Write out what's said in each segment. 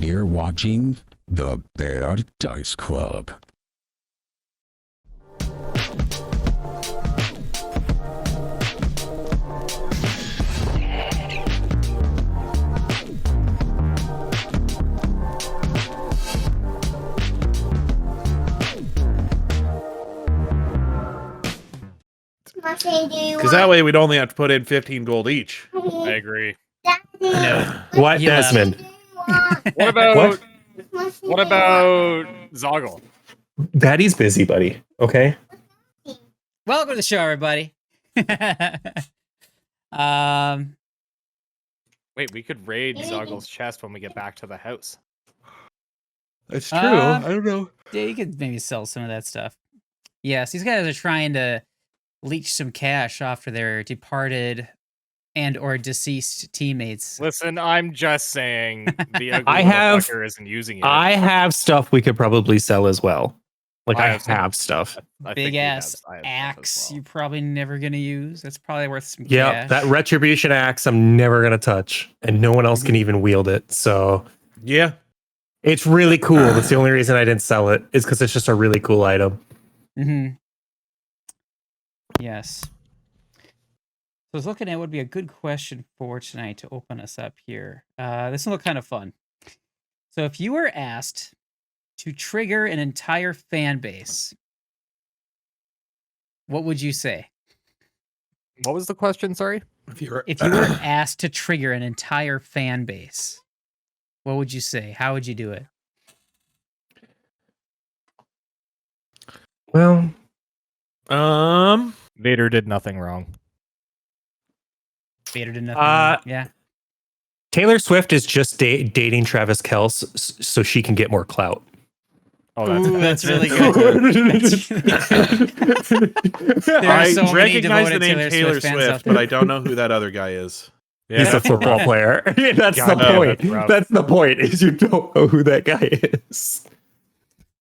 You're watching the Bear Dice Club. Because that way we'd only have to put in 15 gold each. I agree. No. What, Desmond? What about Zoggle? Daddy's busy, buddy. Okay. Welcome to the show, everybody. Wait, we could raid Zoggle's chest when we get back to the house. That's true. I don't know. Yeah, you could maybe sell some of that stuff. Yes, these guys are trying to leech some cash after their departed and or deceased teammates. Listen, I'm just saying the ugly I have- fucker isn't using it. I have stuff we could probably sell as well. Like, I I have some- have stuff. I think Big we have- ass I have stuff axe as well. you're probably never gonna use. That's probably worth some Yeah, cash. that retribution axe I'm never going to touch. And no one else can even wield it. So Yeah. it's really cool. That's the only reason I didn't sell it, is because it's just a really cool item. Mm-hmm. Yes. So I was looking at what would be a good question for tonight to open us up here. This will look kind of fun. So if you were asked to trigger an entire fan base, what would you say? What was the question? Sorry. If you were Asked to trigger an entire fan base, what would you say? How would you do it? Well, Vader did nothing wrong. Vader did nothing wrong. Yeah. Taylor Swift is just dating Travis Kelce so she can get more clout. Oh, that's Ooh, that's really good. There are I so many recognize the devoted name Taylor Taylor Swift fans out Swift, there. but I don't know who that other guy is. yeah. He's a football player. That's God, the point. that's rough. That's the point, is you don't know who that guy is.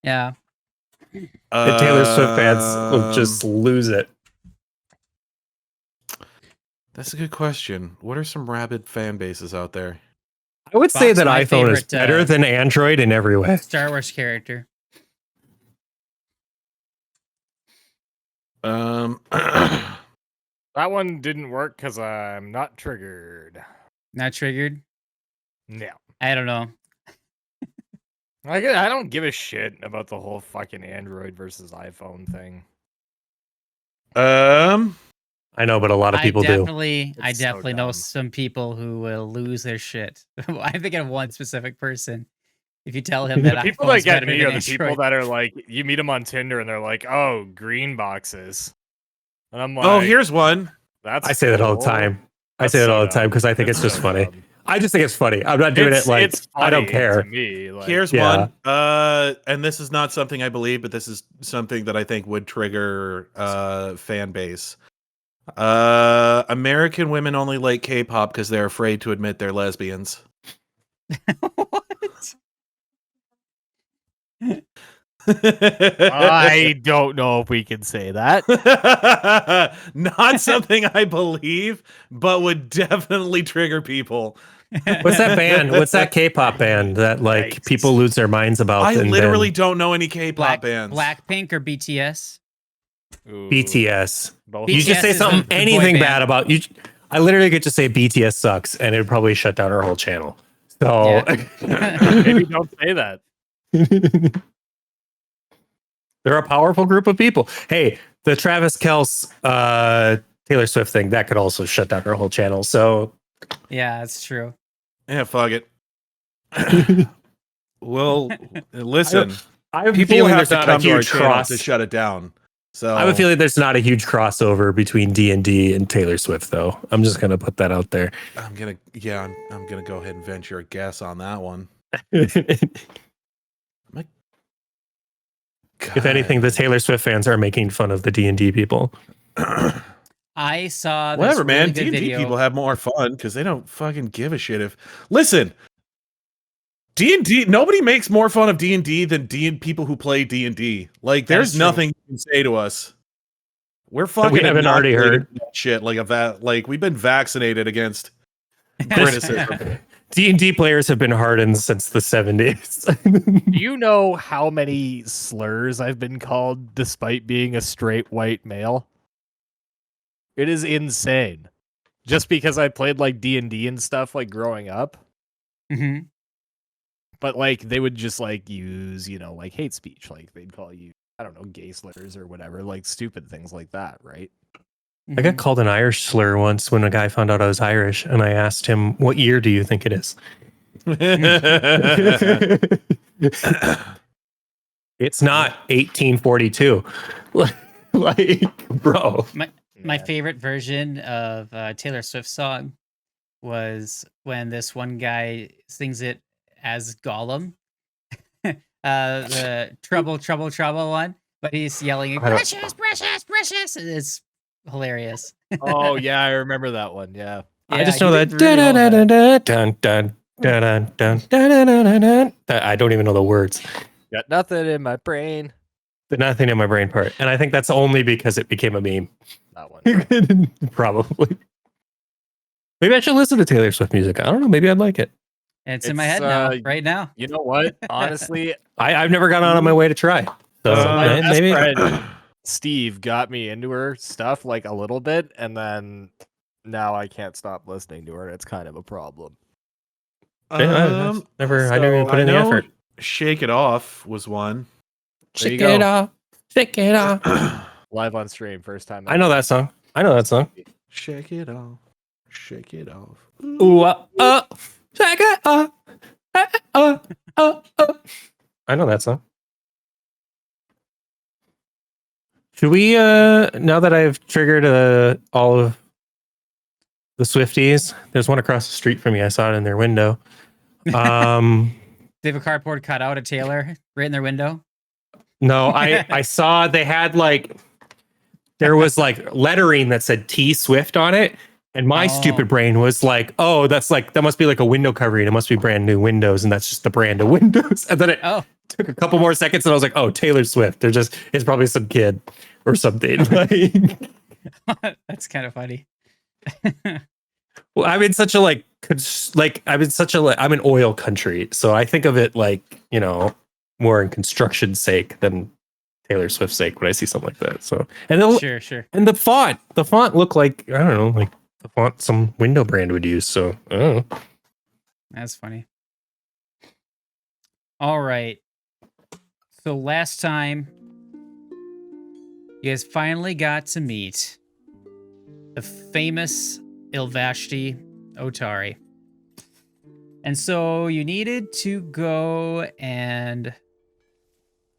Yeah. The Taylor Swift fans will just lose it. That's a good question. What are some rabid fan bases out there? I would say Fox, that my iPhone is favorite, better than Android in every way. Star Wars character. That That one didn't work because I'm not triggered. Not triggered? No. I don't know. I don't give a shit about the whole fucking Android versus iPhone thing. I know, but a lot of people do. I It's so definitely know dumb. some people who will lose their shit. I'm thinking of one specific person. If you tell him that The people iPhone's that get better me than are the people Android. that are like, you meet them on Tinder and they're like, oh, green boxes. And I'm like, oh, here's one. that's I say that all the cool. time. I That's say that so all the time dumb. because I think it's just so funny. dumb. I just think it's funny. I'm not doing it like It's I don't funny care. To me, like, Here's Yeah. one. And this is not something I believe, but this is something that I think would trigger fan base. American women only like K-pop because they're afraid to admit they're lesbians. What? I don't know if we can say that. Not something I believe, but would definitely trigger people. What's that band? What's that K-pop band that like Yikes. people lose their minds about? I and literally then don't know any K-pop bands. Blackpink or BTS? Ooh, BTS. both You of just BTS say is something, the boy anything band. bad about you. I literally could just say BTS sucks, and it'd probably shut down our whole channel. So them. Maybe don't say that. they're a powerful group of people. Hey, the Travis Kelce, Taylor Swift thing that could also shut down our whole channel. So Yeah, that's true. Yeah, fuck it. Well, listen. I have a People feeling have there's to not a come to our huge channel cross. to shut it down. So I have a feeling there's not a huge crossover between D&D and Taylor Swift, though. I'm just gonna put that out there. I'm gonna go ahead and venture a guess on that one. If anything, the Taylor Swift fans are making fun of the D&D people. I saw this Whatever, really man. good D&D video. people have more fun because they don't fucking give a shit if. Listen, D&D. Nobody makes more fun of D&D than people who play D&D. Like, there's That's true. nothing you can say to us. We're fucking. we haven't already inoculated heard. from that shit. Like we've been vaccinated against criticism. D&D players have been hardened since the 70s. Do you know how many slurs I've been called despite being a straight white male? It is insane. Just because I played like D&D and stuff like growing up. Hmm. But like they would just like use, like hate speech. Like they'd call you, I don't know, gay slurs or whatever, like stupid things like that, right? I got called an Irish slur once when a guy found out I was Irish, and I asked him, "What year do you think it is?" It's not 1842. Like, bro. My favorite version of Taylor Swift song was when this one guy sings it as Gollum, the trouble, trouble, trouble one, but he's yelling, I don't- precious, precious, precious. It's hilarious. Oh yeah, I remember that one. Yeah. I just he know did that. really well with that. Dun, dun, dun, dun, dun, dun, dun, dun, dun, dun. I don't even know the words. Got nothing in my brain. The nothing in my brain part. And I think that's only because it became a meme. That one. Probably. Maybe I should listen to Taylor Swift music. I don't know. Maybe I'd like it. It's in my It's, head now, right now. You know what? Honestly, I've never gone out of my way to try. So my best maybe. friend Steve got me into her stuff like a little bit, and then now I can't stop listening to her. It's kind of a problem. I didn't even put in the know effort. Shake It Off was one. There you Shake it go. off. Shake it off. Live on stream, first time. I know that song. Shake it off. Shake it off. Ooh, shake it off. I know that song. Should we, now that I've triggered all of the Swifties, there's one across the street from me. I saw it in their window. They have a cardboard cutout of Taylor right in their window. No, I saw they had like, there was like lettering that said T Swift on it. And my stupid brain was like, oh, that must be like a window covering. It must be brand new windows. And that's just the brand of windows. And then it took a couple more seconds and I was like, oh, Taylor Swift. It's probably some kid or something. That's kind of funny. Well, I'm in such a I'm an oil country. So I think of it like, more in construction's sake than Taylor Swift's sake when I see something like that. So, and Sure. And the font looked like, I don't know, like the font some window brand would use. So, I don't know. That's funny. All right. So last time, you guys finally got to meet the famous Ilvashti Otari. And so you needed to go and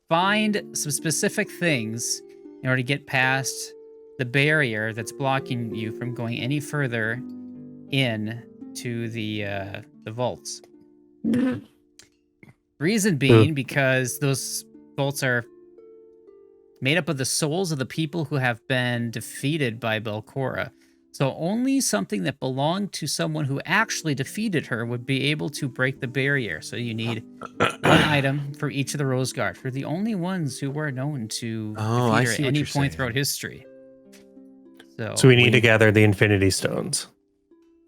find some specific things in order to get past the barrier that's blocking you from going any further in to the vaults. Reason being because those vaults are made up of the souls of the people who have been defeated by Belcora. So only something that belonged to someone who actually defeated her would be able to break the barrier. So you need one item for each of the Rose Guard. We're the only ones who were known to defeat her at any point throughout history. So we need to gather the Infinity Stones.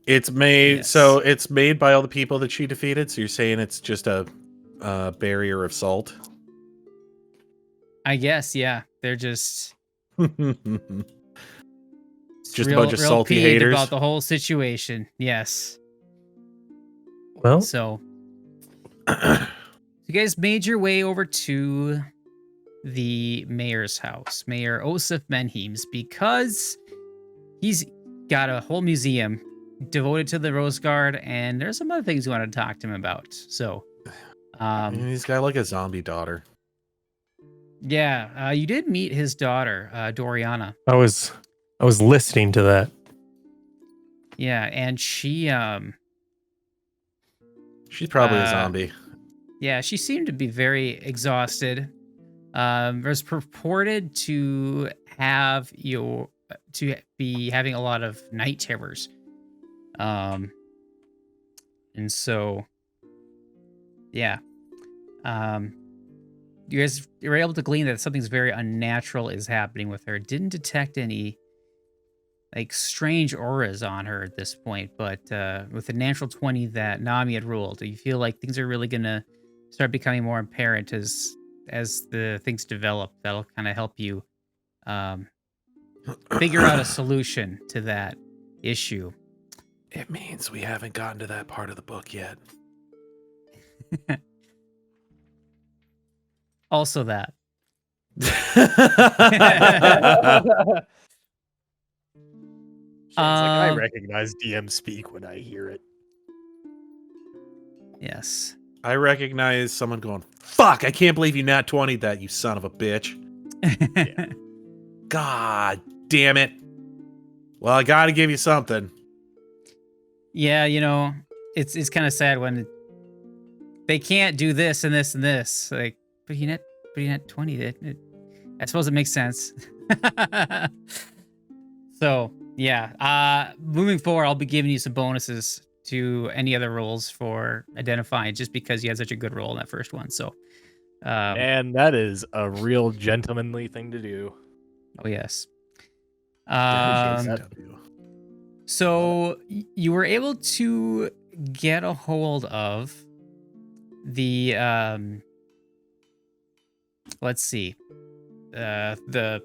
It's made Yes. so it's made by all the people that she defeated. So you're saying it's just a barrier of salt? I guess, yeah. They're just Just a bunch of salty peeved haters. about the whole situation. Yes. Well, So you guys made your way over to the mayor's house, Mayor Osif Menhims, because he's got a whole museum devoted to the Rose Guard, and there's some other things you want to talk to him about. So, He's got like a zombie daughter. yeah, you did meet his daughter, Doriana. I was listening to that. Yeah, and she, She's probably a zombie. yeah, she seemed to be very exhausted. Was purported to be having a lot of night terrors. And so, yeah. You guys were able to glean that something's very unnatural is happening with her. Didn't detect any like strange auras on her at this point, but with the natural 20 that Nami had rolled, do you feel like things are really gonna start becoming more apparent as the things develop? That'll kind of help you figure out a solution to that issue. It means we haven't gotten to that part of the book yet. Also that. I Um, recognize DM speak when I hear it. Yes. I recognize someone going, "Fuck! I can't believe you nat 20'd that, you son of a bitch." God damn it! Well, I got to give you something. Yeah, you know, it's kind of sad when they can't do this and this and this. Like, but you net 20. I suppose it makes sense. So yeah, moving forward, I'll be giving you some bonuses to any other rolls for identifying, just because you had such a good roll in that first one. So, And that is a real gentlemanly thing to do. oh yes. Appreciate that. So you were able to get a hold of the let's see, the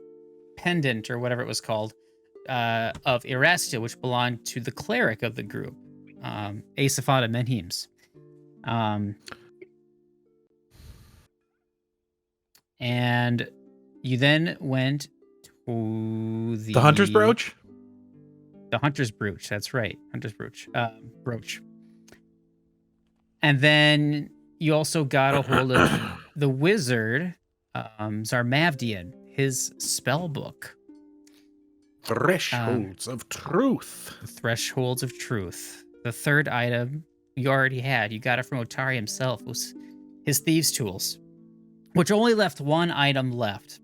pendant or whatever it was called of Erastia, which belonged to the cleric of the group, Asafada Menhims. And you then went to The hunter's brooch? The hunter's brooch, that's right. Hunter's brooch. Brooch. And then you also got a hold of the wizard, Zarmavdian, his spell book. Thresholds of Truth. Thresholds of Truth. The third item you already had. You got it from Otari himself. It was his thieves' tools, which only left one item left,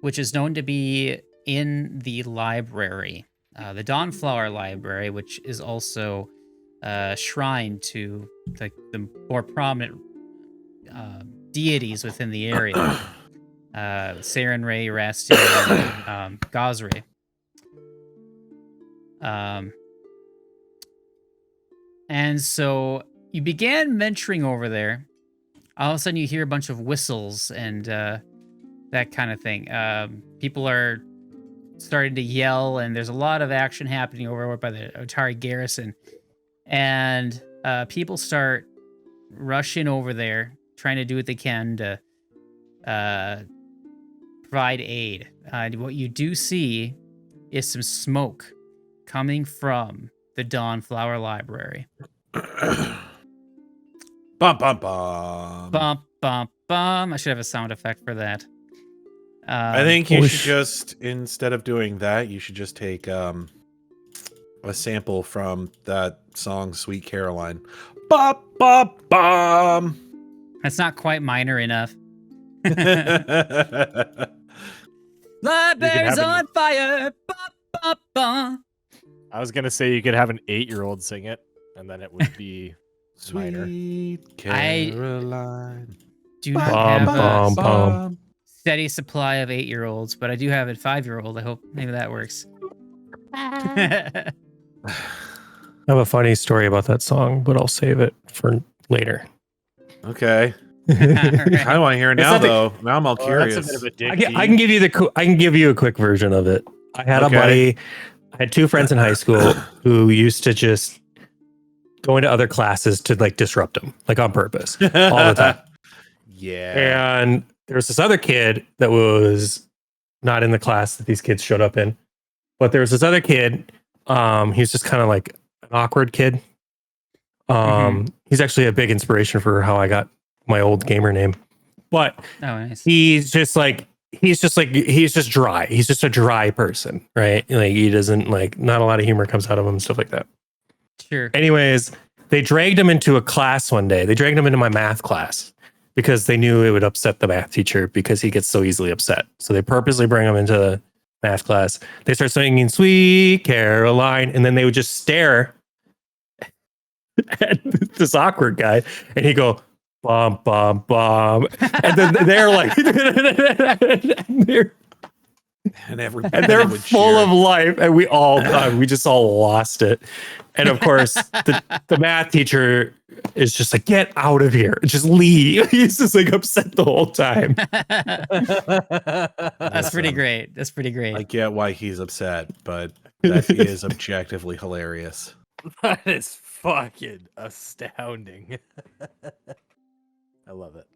which is known to be in the library, the Dawnflower Library, which is also a shrine to the more prominent deities within the area. Sarenrae, Rastia, and Gosrae. And so you began venturing over there. All of a sudden you hear a bunch of whistles and that kind of thing. People are starting to yell, and there's a lot of action happening over by the Otari garrison. And people start rushing over there, trying to do what they can to provide aid. What you do see is some smoke coming from the Dawnflower Library. Bum, bum, bum. Bum, bum, bum. I should have a sound effect for that. I think you should just, instead of doing that, you should just take a sample from that song, Sweet Caroline. Bop, bop, bum. That's not quite minor enough. Sweet. Library's on fire. Bum, bum, bum. I was gonna say you could have an 8-year-old sing it, and then it would be minor. Caroline. Do not have a steady supply of 8-year-olds, but I do have a 5-year-old. I hope maybe that works. I have a funny story about that song, but I'll save it for later. Okay. All right. I want to hear it It's now, nothing- though. Now I'm all curious. That's a bit of a dick. I can give you I can give you a quick version of it. I had a Okay. buddy. I had two friends in high school who used to just go into other classes to like disrupt them, like on purpose, all the time. Yeah. And there was this other kid that was not in the class that these kids showed up in, but there was this other kid. He was just kind of like an awkward kid. He's actually a big inspiration for how I got my old gamer name. But Oh, nice. he's just dry. He's just a dry person, right? Like he doesn't like, not a lot of humor comes out of him and stuff like that. Sure. Anyways, they dragged him into a class one day. They dragged him into my math class because they knew it would upset the math teacher because he gets so easily upset. So they purposely bring him into the math class. They start singing Sweet Caroline, and then they would just stare at this awkward guy, and he'd go, bum, bum, bum. And then they're like, and and they're would full cheer. of life, and we just all lost it. And of course, the math teacher is just like, "Get out of here, just leave." He's just like upset the whole time. That's pretty great. That's pretty great. I get why he's upset, but that is objectively hilarious. That is fucking astounding. I love it.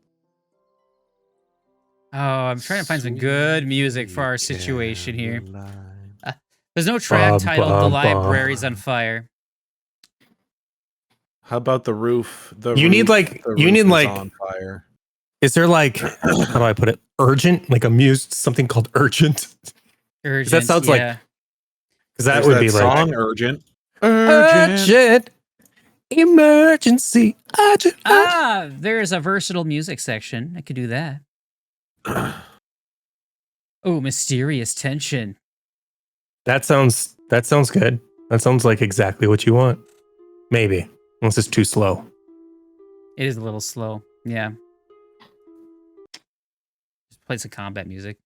Oh, I'm trying to find some good music for our Sweet situation here. Caroline. There's no track Bum, titled bum, "The bum. Library's on Fire." How about the roof? You need, like- the you roof need, is like- on fire. Is there like, how do I put it? Urgent, like something called urgent. Urgent, sounds like- yeah. Because that There's would that be song like urgent. urgent, emergency, urgent. There's a versatile music section. I could do that. Oh, mysterious tension. That sounds good. That sounds like exactly what you want. Maybe, unless it's too slow. It is a little slow. Yeah. Just play some combat music.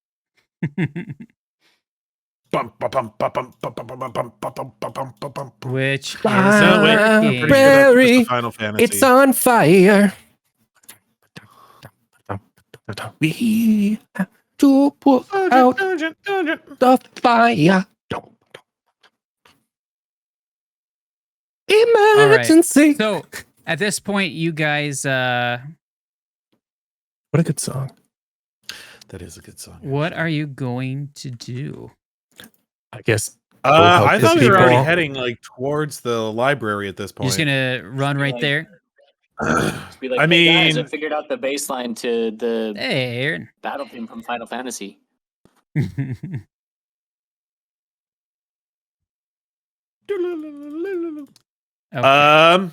Which is Ah, wait, I'm working. pretty sure that's just Barry, the Final Fantasy. It's on fire. We have to put out the fire. Emergency. So at this point, you guys, What a good song. That is a good song. what are you going to do? I guess. I thought we were already people. heading like towards the library at this You're point. just gonna run right there? Just be like, I hey guys, I mean- figured out the baseline to the Hey, Aaron. battle theme from Final Fantasy. Okay.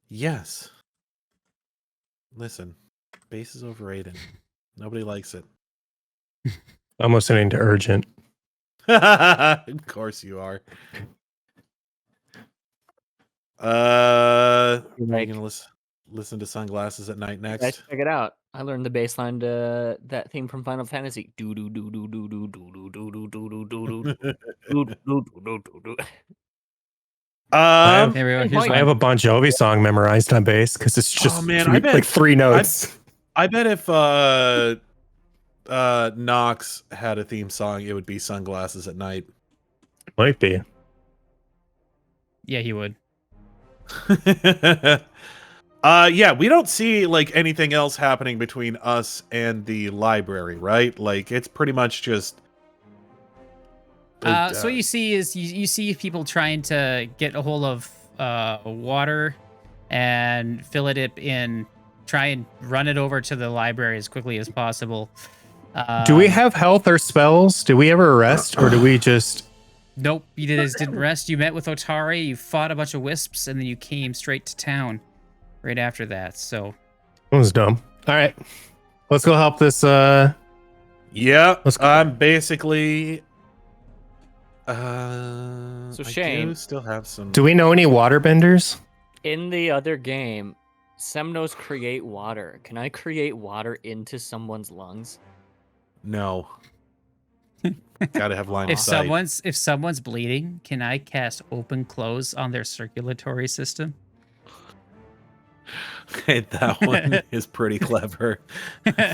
Yes. Listen, bass is overrated. Nobody likes it. I'm listening to Urgent. Of course you are. Are you Like- gonna listen to Sunglasses at Night Guys, next? check it out. I learned the bass line to that theme from Final Fantasy. Do do do do do do do do do do do do do do do do do do. Um, There we go. Here's Point. I have one. a Bon Jovi song memorized on bass because it's just man, three, I bet- like three notes. I bet if Nox had a theme song, it would be Sunglasses at Night. Might be. Yeah, he would. Yeah, we don't see like anything else happening between us and the library, right? Like it's pretty much just So what you see is you see people trying to get a hold of water and fill it up in, try and run it over to the library as quickly as possible. Do we have health or spells? Do we ever rest, or do we just? Nope, you didn't rest. You met with Otari, you fought a bunch of wisps, and then you came straight to town right after that. So That was dumb. All right, let's go help this. yeah. Let's go. I'm basically. So I Shane- do still have some. Do we know any waterbenders? In the other game, Semnos create water. Can I create water into someone's lungs? No. Gotta have line of if sight. someone's bleeding, can I cast open close on their circulatory system? Okay, that one is pretty clever.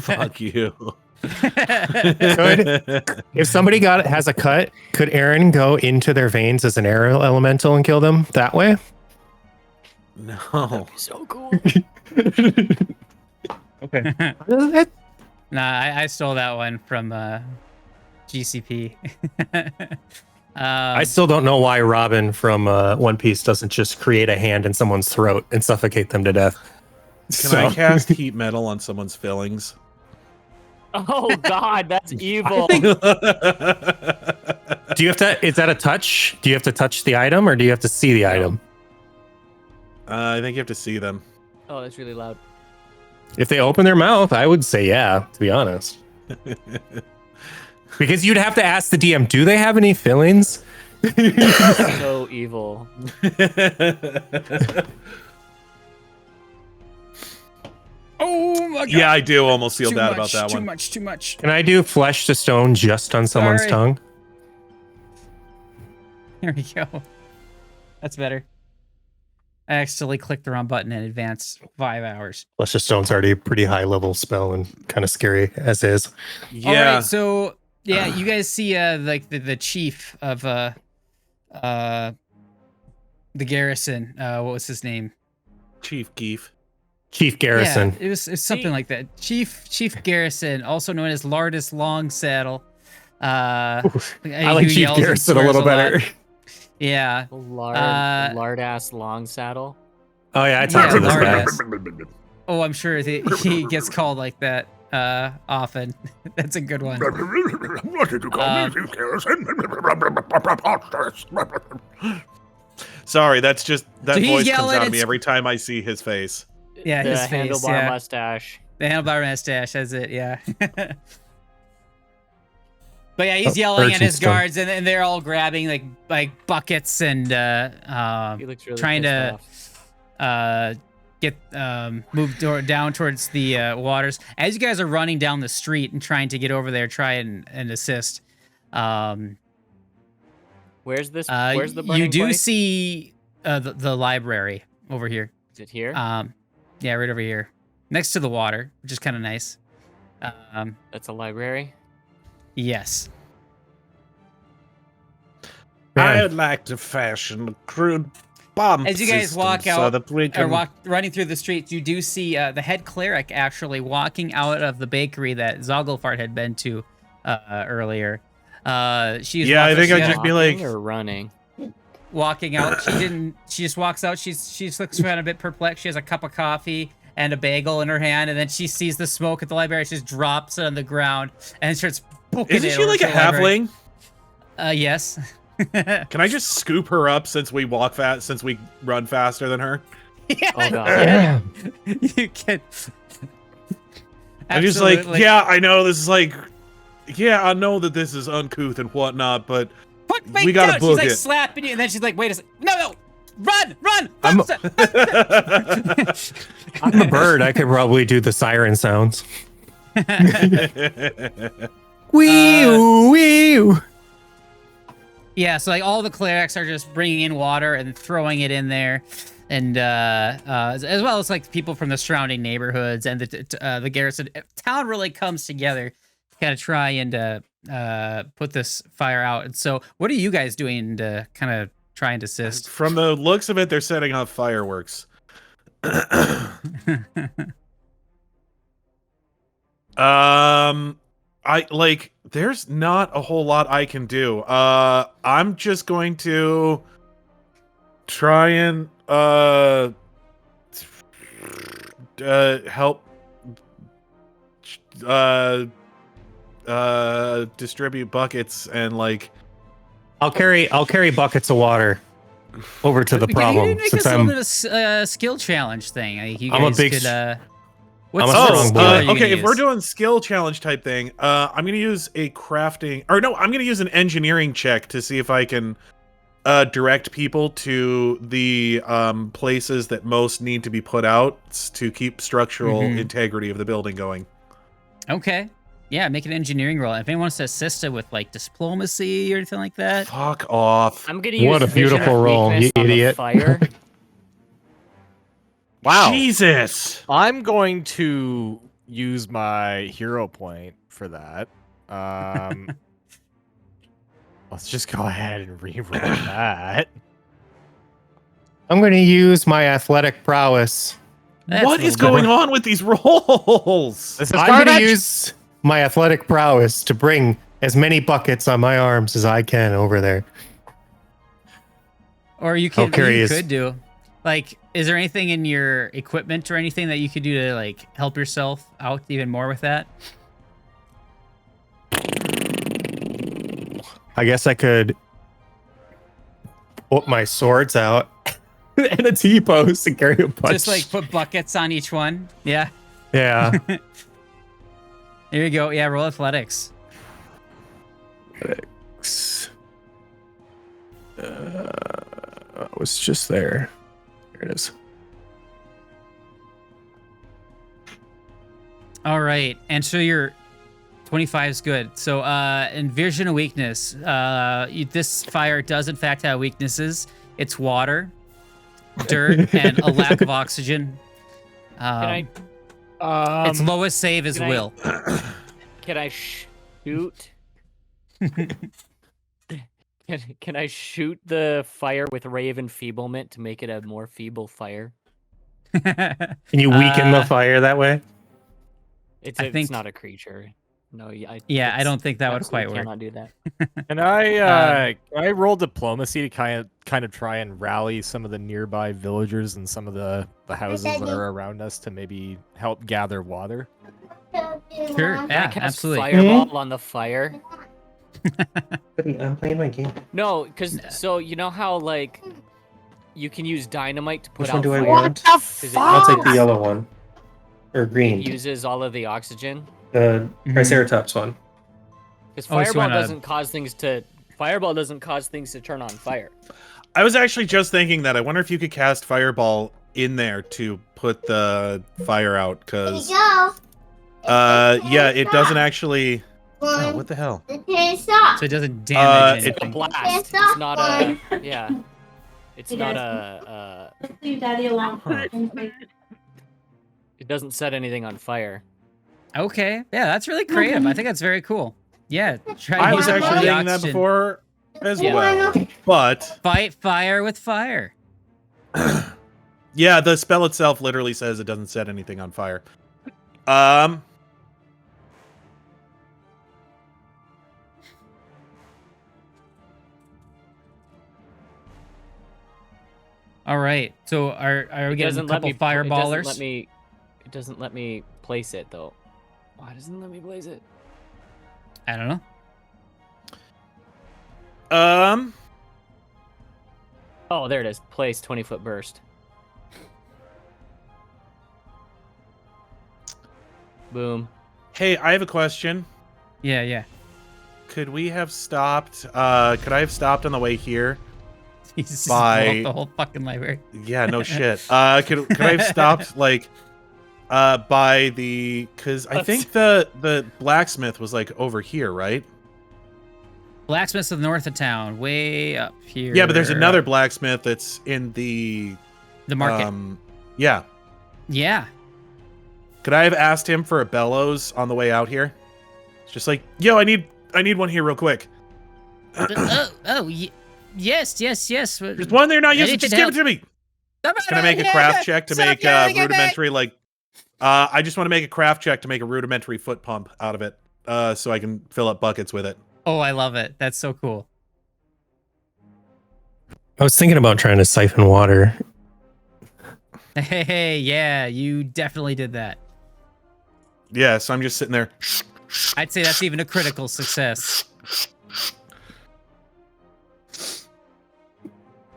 Fuck you. If somebody has a cut, could Aaron go into their veins as an aerial elemental and kill them that way? No. So cool. Okay. Nah, I stole that one from GCP. I still don't know why Robin from One Piece doesn't just create a hand in someone's throat and suffocate them to death. Can I cast heat metal on someone's fillings? Oh God, that's evil. Do you have to? Is that a touch? Do you have to touch the item, or do you have to see the item? I think you have to see them. Oh, that's really loud. If they open their mouth, I would say yeah. To be honest, because you'd have to ask the DM, do they have any fillings? So evil. Oh my god. Yeah, I do almost feel Too bad much, about that one. Too much. Can I do flesh to stone just on someone's Sorry. tongue? Here we go. That's better. I accidentally clicked the wrong button and advanced 5 hours. Flesh to stone's already a pretty high level spell and kind of scary as is. Yeah. All right, so yeah, you guys see like the chief of the garrison. What was his name? Chief Geef. Chief Garrison. Yeah, it's something like that. Chief Garrison, also known as Lardus Longsaddle. I like Chief Garrison a little better. Yeah. Lard ass long saddle. Oh yeah, I talked to this guy. Lardass. Oh, I'm sure he gets called like that often. That's a good one. What did you call me, Chief Garrison? Sorry, that's just that So he's voice comes yelling, out of me it's- every time I see his face. Yeah, The his face. handlebar Yeah. mustache. The handlebar mustache. That's it. Yeah. But yeah, he's yelling at urchin his stone. guards, and they're all grabbing like buckets and He looks really trying pissed to off. get moved down towards the waters. As you guys are running down the street and trying to get over there, try and assist. Where's this? Where's the burning you do place? see the library over here. Is it here? Yeah, right over here, next to the water, which is kind of nice. That's a library. Yes. I'd like to fashion a crude bomb As you guys system walk so out that we or can... running through the streets, you do see the head cleric actually walking out of the bakery that Zogglefart had been to earlier. She's Yeah, I walking- think I'd she- just be like- Walking or running. walking out. She just walks out. She looks kind of a bit perplexed. She has a cup of coffee and a bagel in her hand, and then she sees the smoke at the library. She just drops it on the ground and starts booking Isn't it she over like to a the library. halfling? Yes. Can I just scoop her up since we walk fast, since we run faster than her? Yeah, Oh, God. yeah. You can. I'm just like, Absolutely. yeah, I know this is like, yeah, I know that this is uncouth and whatnot, but Put we gotta down. book She's like it. slapping you, and then she's like, "Wait a second, no, run, I'm- faster!" I'm a bird. I could probably do the siren sounds. Wee wee. Yeah, so like all the clerics are just bringing in water and throwing it in there, and as well as like people from the surrounding neighborhoods and the garrison town really comes together to kind of try and put this fire out. And so, what are you guys doing to kind of try and assist? From the looks of it, they're setting off fireworks. There's not a whole lot I can do. I'm just going to try and help distribute buckets and like I'll carry buckets of water over to the We can problem make since this a I'm little bit of skill challenge thing. Like, you I'm a guys big could. I'm a what strong skill boy. are you okay, gonna if we're use? doing skill challenge type thing, I'm gonna use a crafting, or no, I'm gonna use an engineering check to see if I can direct people to the places that most need to be put out to keep structural Mhm. integrity of the building going. Okay. Yeah, make an engineering roll. If anyone wants to assist it with like diplomacy or anything like that. Fuck off! I'm gonna use What a vision beautiful of roll, weakness you on the idiot. Fire. Wow. Jesus! I'm going to use my hero point for that. Let's just go ahead and reroll that. I'm going to use my athletic prowess. That's What a is little going bit- on with these rolls? This is I'm going to garbage. use my athletic prowess to bring as many buckets on my arms as I can over there. Or you could, carry you his- could do. Like, is there anything in your equipment or anything that you could do to like help yourself out even more with that? I guess I could put my swords out and a T-post and carry a bunch. Just like put buckets on each one. Yeah. Yeah. There you go. Yeah, roll athletics. It was just there. There it is. All right, and so your 25 is good. So envision a weakness. This fire does in fact have weaknesses. It's water, dirt, and a lack of oxygen. Its lowest save is will. Can I shoot? Can I shoot the fire with Ray of Enfeeblement to make it a more feeble fire? Can you weaken the fire that way? It's not a creature. No, I don't think that would quite work. Cannot do that. Can I roll diplomacy to kind of try and rally some of the nearby villagers and some of the houses that are around us to maybe help gather water? Sure, Can I yeah, cast absolutely. Fireball on the fire. I'm playing my game. No, because so you know how like you can use dynamite to put Which out one do I fire. want? I'll take the yellow one. Or It green. uses all of the oxygen. The Triceratops one. Because Oh, so fireball wanna- doesn't cause things to turn on fire. I was actually just thinking that. I wonder if you could cast Fireball in there to put the fire out, because it doesn't actually. Oh, what the hell? So it doesn't damage it's It's a anything. blast. It's not a It's not a Leave Daddy alone. It doesn't set anything on fire. Okay, yeah, that's really creative. I think that's very cool. Yeah, try I was using actually the thinking that oxygen. before as Yeah. well, but Fight fire with fire. yeah, the spell itself literally says it doesn't set anything on fire. All right, so are we It getting a doesn't let couple me fireballers? It doesn't let me place it though. Why doesn't it let me place it? I don't know. Oh, there it is. Place 20-foot burst. Boom. Hey, I have a question. Yeah. Could we have stopped? Could I have stopped on the way here? He's just By- blew up the whole fucking library. Yeah, no shit. Could I have stopped by the? Because I think the blacksmith was like over here, right? Blacksmith's of the north of town, way up here. Yeah, but there's another blacksmith that's in the market. Yeah. Yeah. Could I have asked him for a bellows on the way out here? It's just like, yo, I need one here real quick. Yes. There's one there not using. Anything Just to give help. it to me. Can I make a craft check to make rudimentary I just want to make a craft check to make a rudimentary foot pump out of it, so I can fill up buckets with it. Oh, I love it. That's so cool. I was thinking about trying to siphon water. Hey, yeah, you definitely did that. Yeah, so I'm just sitting there. I'd say that's even a critical success.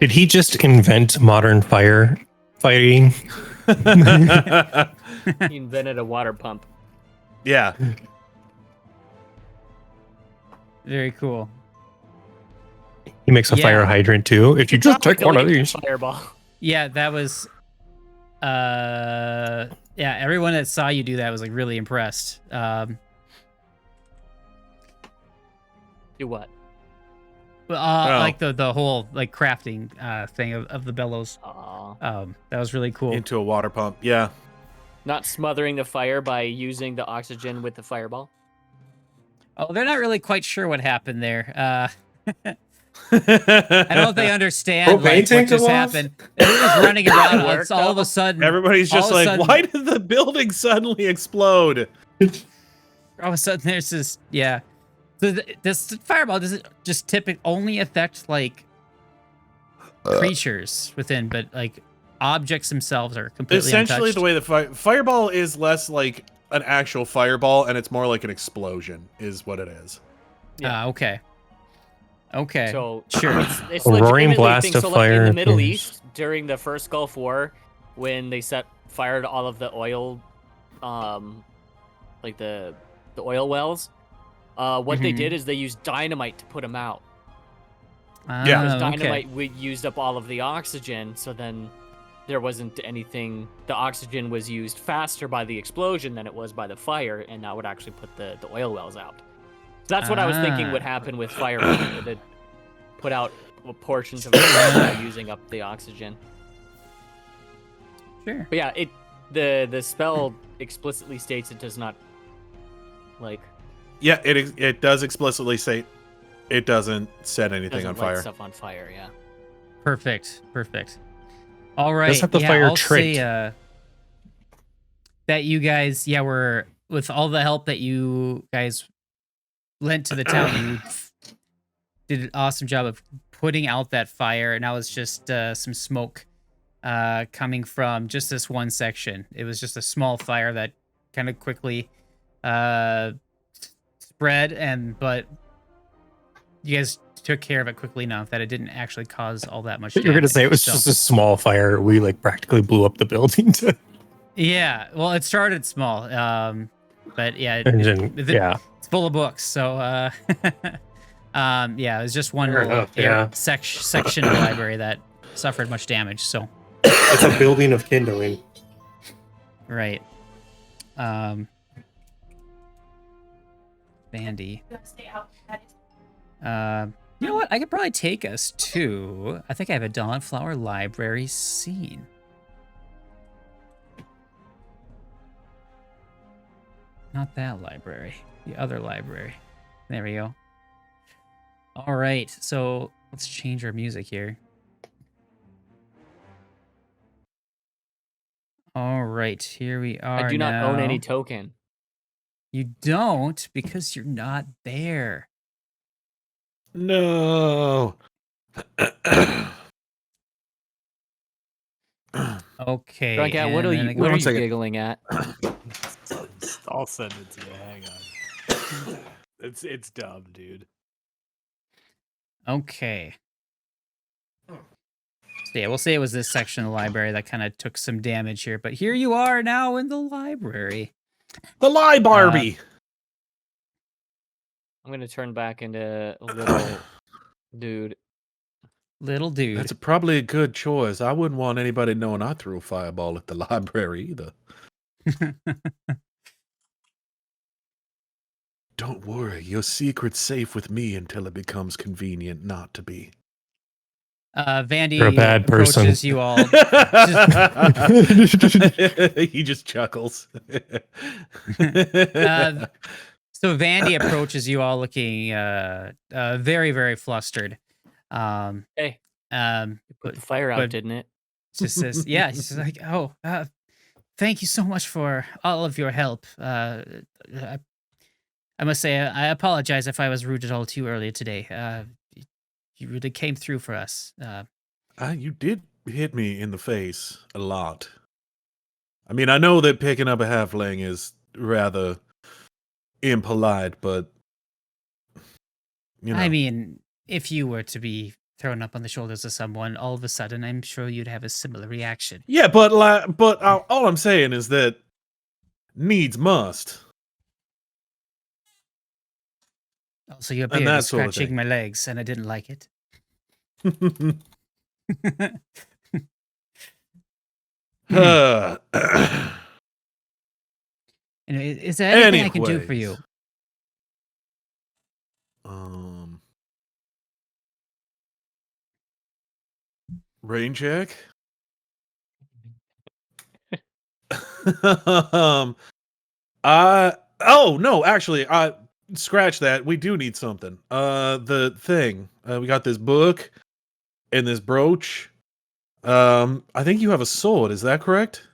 Did he just invent modern fighting? He invented a water pump. Yeah. Very cool. He makes a Yeah. fire hydrant too. If you just take one of these. Fireball. Yeah, that was everyone that saw you do that was like really impressed. Do what? Like the whole like crafting thing of the bellows. Aw. That was really cool. Into a water pump. Yeah. Not smothering the fire by using the oxygen with the fireball. Oh, they're not really quite sure what happened there. I don't know if they understand Propane like, what tank just off? happened. Everyone's running around. Worked It's all of a sudden. Everybody's all just of a like, sudden- why did the building suddenly explode? All of a sudden, there's this. Yeah. So this fireball does it just typically only affect like creatures within, but like objects themselves are completely Essentially, untouched. the way the fireball is less like an actual fireball, and it's more like an explosion, is what it is. Okay. Okay. So Sure. It's A roaring legitimately blast things- of so, like, fire in the Middle appears. East during the first Gulf War, when they set fire to all of the oil, like the oil wells. What they Mhm. did is they used dynamite to put them out. Yeah. Because okay. dynamite we used up all of the oxygen, so then there wasn't anything. The oxygen was used faster by the explosion than it was by the fire, and that would actually put the oil wells out. So that's what I was thinking would happen with fireworks. It would put out portions of it by using up the oxygen. Sure. But yeah, the spell explicitly states it does not like. Yeah, it does explicitly say it doesn't set anything on doesn't light fire. Stuff on fire, yeah. Perfect. All right. Does have the fire I'll trait. say, that you guys, were with all the help that you guys lent to the town. You did an awesome job of putting out that fire. Now it's just some smoke coming from just this one section. It was just a small fire that kind of quickly spread, but you guys took care of it quickly enough that it didn't actually cause all that much damage. You're gonna say it was just a small fire. We like practically blew up the building. Yeah, well, it started small, but yeah, it's full of books. So, yeah, it was just one little section of the library that suffered much damage. So, it's a building of kindling. Right. Bandy. You know what? I could probably take us to. I think I have a Dawnflower Library scene. Not that library. The other library. There we go. All right. So let's change our music here. All right. Here we are. I do not now. own any token. You don't because you're not there. No. Okay. Drunkat, what are you giggling at? I'll send it to you. Hang on. It's dumb, dude. Okay. So yeah, we'll say it was this section of the library that kind of took some damage here, but here you are now in the library. The lie Barbie. I'm gonna turn back into a little dude. Little dude. That's probably a good choice. I wouldn't want anybody knowing I threw a fireball at the library either. Don't worry, your secret's safe with me until it becomes convenient not to be. Vandy You're a bad person. approaches you all. He just chuckles. So Vandy approaches you all looking very, very flustered. Hey, Put the fire out, didn't it? Just says, yeah. She's like, oh, thank you so much for all of your help. I must say, I apologize if I was rude at all too early today. You really came through for us. You did hit me in the face a lot. I mean, I know that picking up a halfling is rather impolite, but you know. I mean, if you were to be thrown up on the shoulders of someone, all of a sudden, I'm sure you'd have a similar reaction. Yeah, but all I'm saying is that needs must. Also, your beard is scratching my legs, and I didn't like it. Anyway, is there anything I can do for you? Rain check. Oh no, actually, scratch that. We do need something. The thing. We got this book and this brooch. I think you have a sword. Is that correct?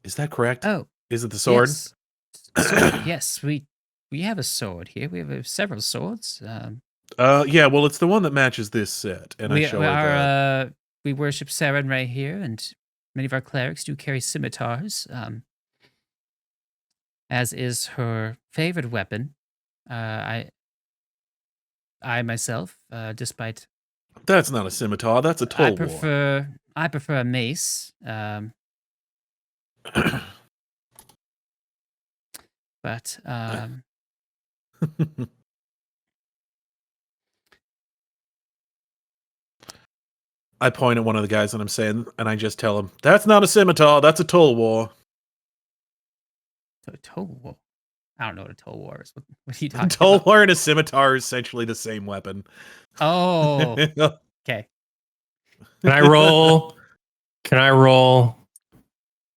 Is that correct? Oh, is it the sword? Yes, yes, we have a sword here. We have several swords. Yeah. Well, it's the one that matches this set, and I show her. We worship Saren right here, and many of our clerics do carry scimitars. As is her favorite weapon. I myself, despite that's not a scimitar. That's a toll I prefer a mace. But I point at one of the guys and I'm saying, and I just tell him, "That's not a scimitar. That's a tulwar." So toll. I don't know what a toll war is. What are you talking about? Tulwar and a scimitar are essentially the same weapon. Oh, okay. Can I roll? Can I roll?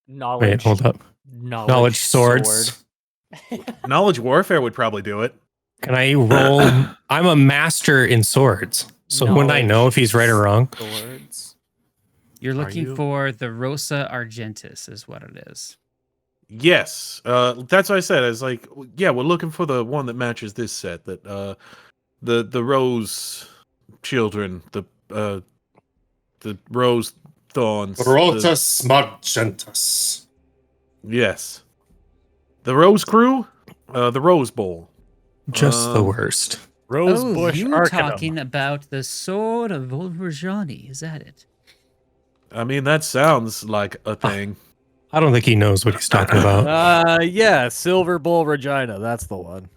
Knowledge. Wait, hold up. Knowledge swords. Knowledge warfare would probably do it. Can I roll? I'm a master in swords. So wouldn't I know if he's right or wrong? Swords. You're looking you? for the Rosa Argentis, is what it is. Yes, that's what I said. I was like, yeah, we're looking for the one that matches this set. That the Rose children, the Rose thorns. Rotus Margentus. Yes, the Rose crew, the Rose Bowl. Just the worst. Rosebush you Arcanum. talking about the sword of Volverjani, is that it? I mean, that sounds like a thing. I don't think he knows what he's talking about. Yeah, Silver Bull Regina. That's the one.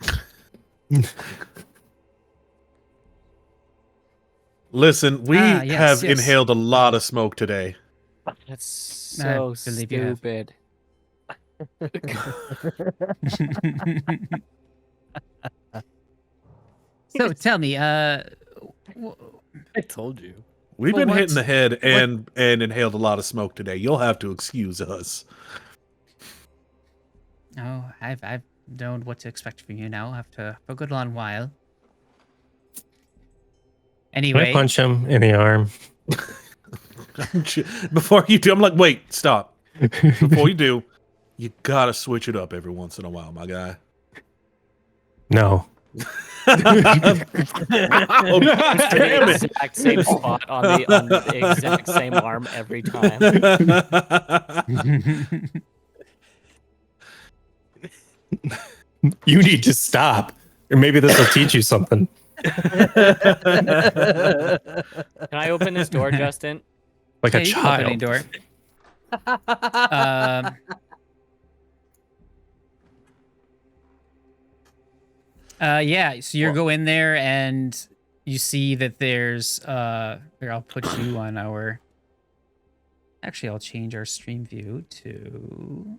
Listen, we yes, have yes. inhaled a lot of smoke today. That's so believe you have. stupid. So tell me, I told you. We've Well, been hit in what- the head and inhaled a lot of smoke today. You'll have to excuse us. oh, I've known what to expect from you now after a good long while. Can I Anyway, punch him in the arm? Before you do, I'm like, wait, stop. Before you do, you gotta switch it up every once in a while, my guy. No. Oh, The damn it. exact same spot on the exact same arm every time. You need to stop. Or maybe this will teach you something. Can I open this door, Justin? Like yeah, a you can open any child. door. Yeah, so you go in there and you see that there's here, I'll put you on our actually I'll change our stream view to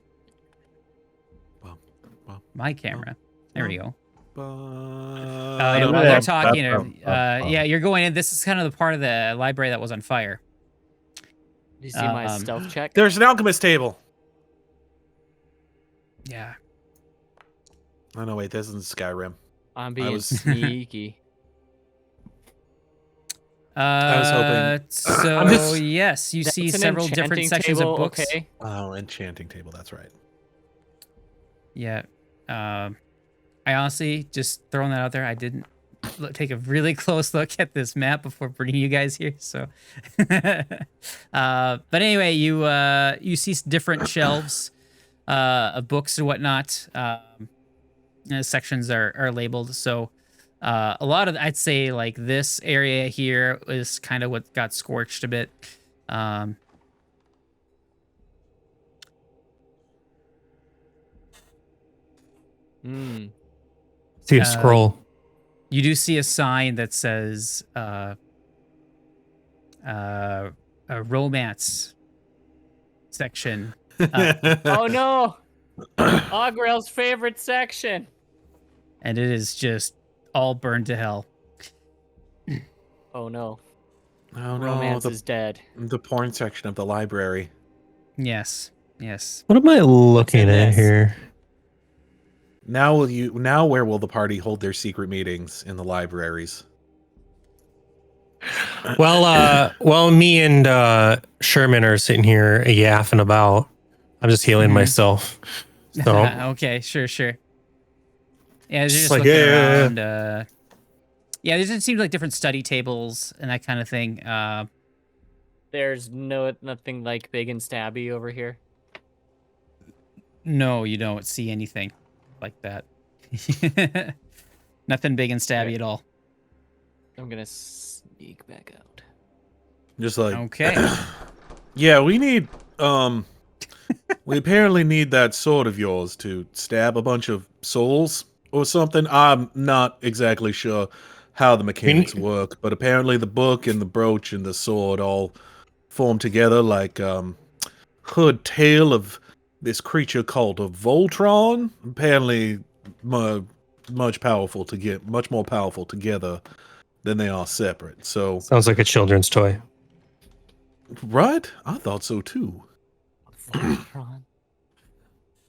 my camera. There we go. While they're talking, yeah, you're going in. This is kind of the part of the library that was on fire. Do you see my stealth check? There's an alchemist table. Yeah. Oh no, wait, this isn't Skyrim. I'm being was- sneaky. was hoping- So yes, you see That's an several different enchanting sections table, of books. Okay. Oh, enchanting table. That's right. Yeah. I honestly, just throwing that out there, I didn't take a really close look at this map before bringing you guys here. So, but anyway, you see different shelves of books and whatnot. Sections are labeled. So, a lot of, I'd say, like this area here is kind of what got scorched a bit. See a scroll. You do see a sign that says a romance section. Oh no! Ogrel's favorite section. And it is just all burned to hell. Oh no! Oh no, Romance is dead. the porn section of the library. Yes. Yes. What am I looking in at this? here? Now where will the party hold their secret meetings? In the libraries? Well, me and Sherman are sitting here yapping about. I'm just healing myself. So Okay, sure. Yeah, you're just like, looking yeah. around. Yeah, there just seems like different study tables and that kind of thing. There's nothing like big and stabby over here. No, you don't see anything like that. Nothing big and stabby at all. I'm gonna sneak back out. Just like Okay. yeah, we need we apparently need that sword of yours to stab a bunch of souls or something. I'm not exactly sure how the mechanics work, but apparently the book and the brooch and the sword all form together like hood tale of this creature called a Voltron. Apparently, much more powerful together than they are separate. So, Sounds like a children's toy. right? I thought so too. Voltron.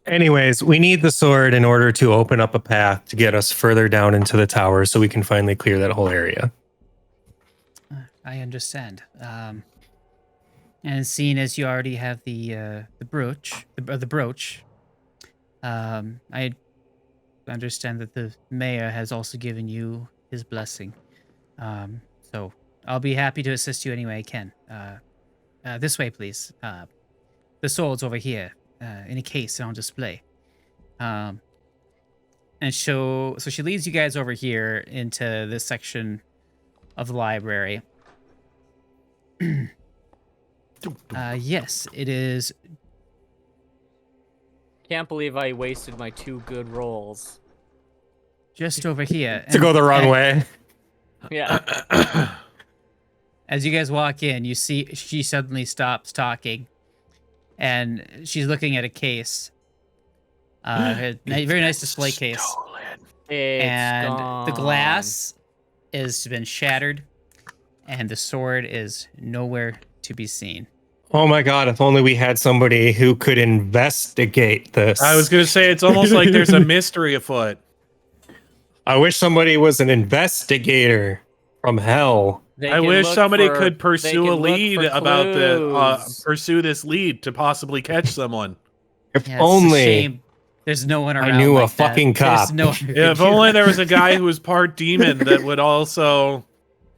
Anyways, we need the sword in order to open up a path to get us further down into the tower so we can finally clear that whole area. I understand. And seeing as you already have the brooch, I understand that the mayor has also given you his blessing. So I'll be happy to assist you any way I can. This way, please. The sword's over here in a case on display. And so she leads you guys over here into this section of the library. Yes, it is. Can't believe I wasted my 2 good rolls. Just over here. To go the wrong way. Yeah. As you guys walk in, you see she suddenly stops talking, and she's looking at a case. A very nice display case. And the glass has been shattered, and the sword is nowhere to be seen. Oh my god, if only we had somebody who could investigate this. I was going to say, it's almost like there's a mystery afoot. I wish somebody was an investigator from hell. I wish somebody could pursue a lead about pursue this lead to possibly catch someone. If Yeah, it's only a shame. There's no one around. I knew like a fucking that. cop. Yeah, if only there was a guy who was part demon that would also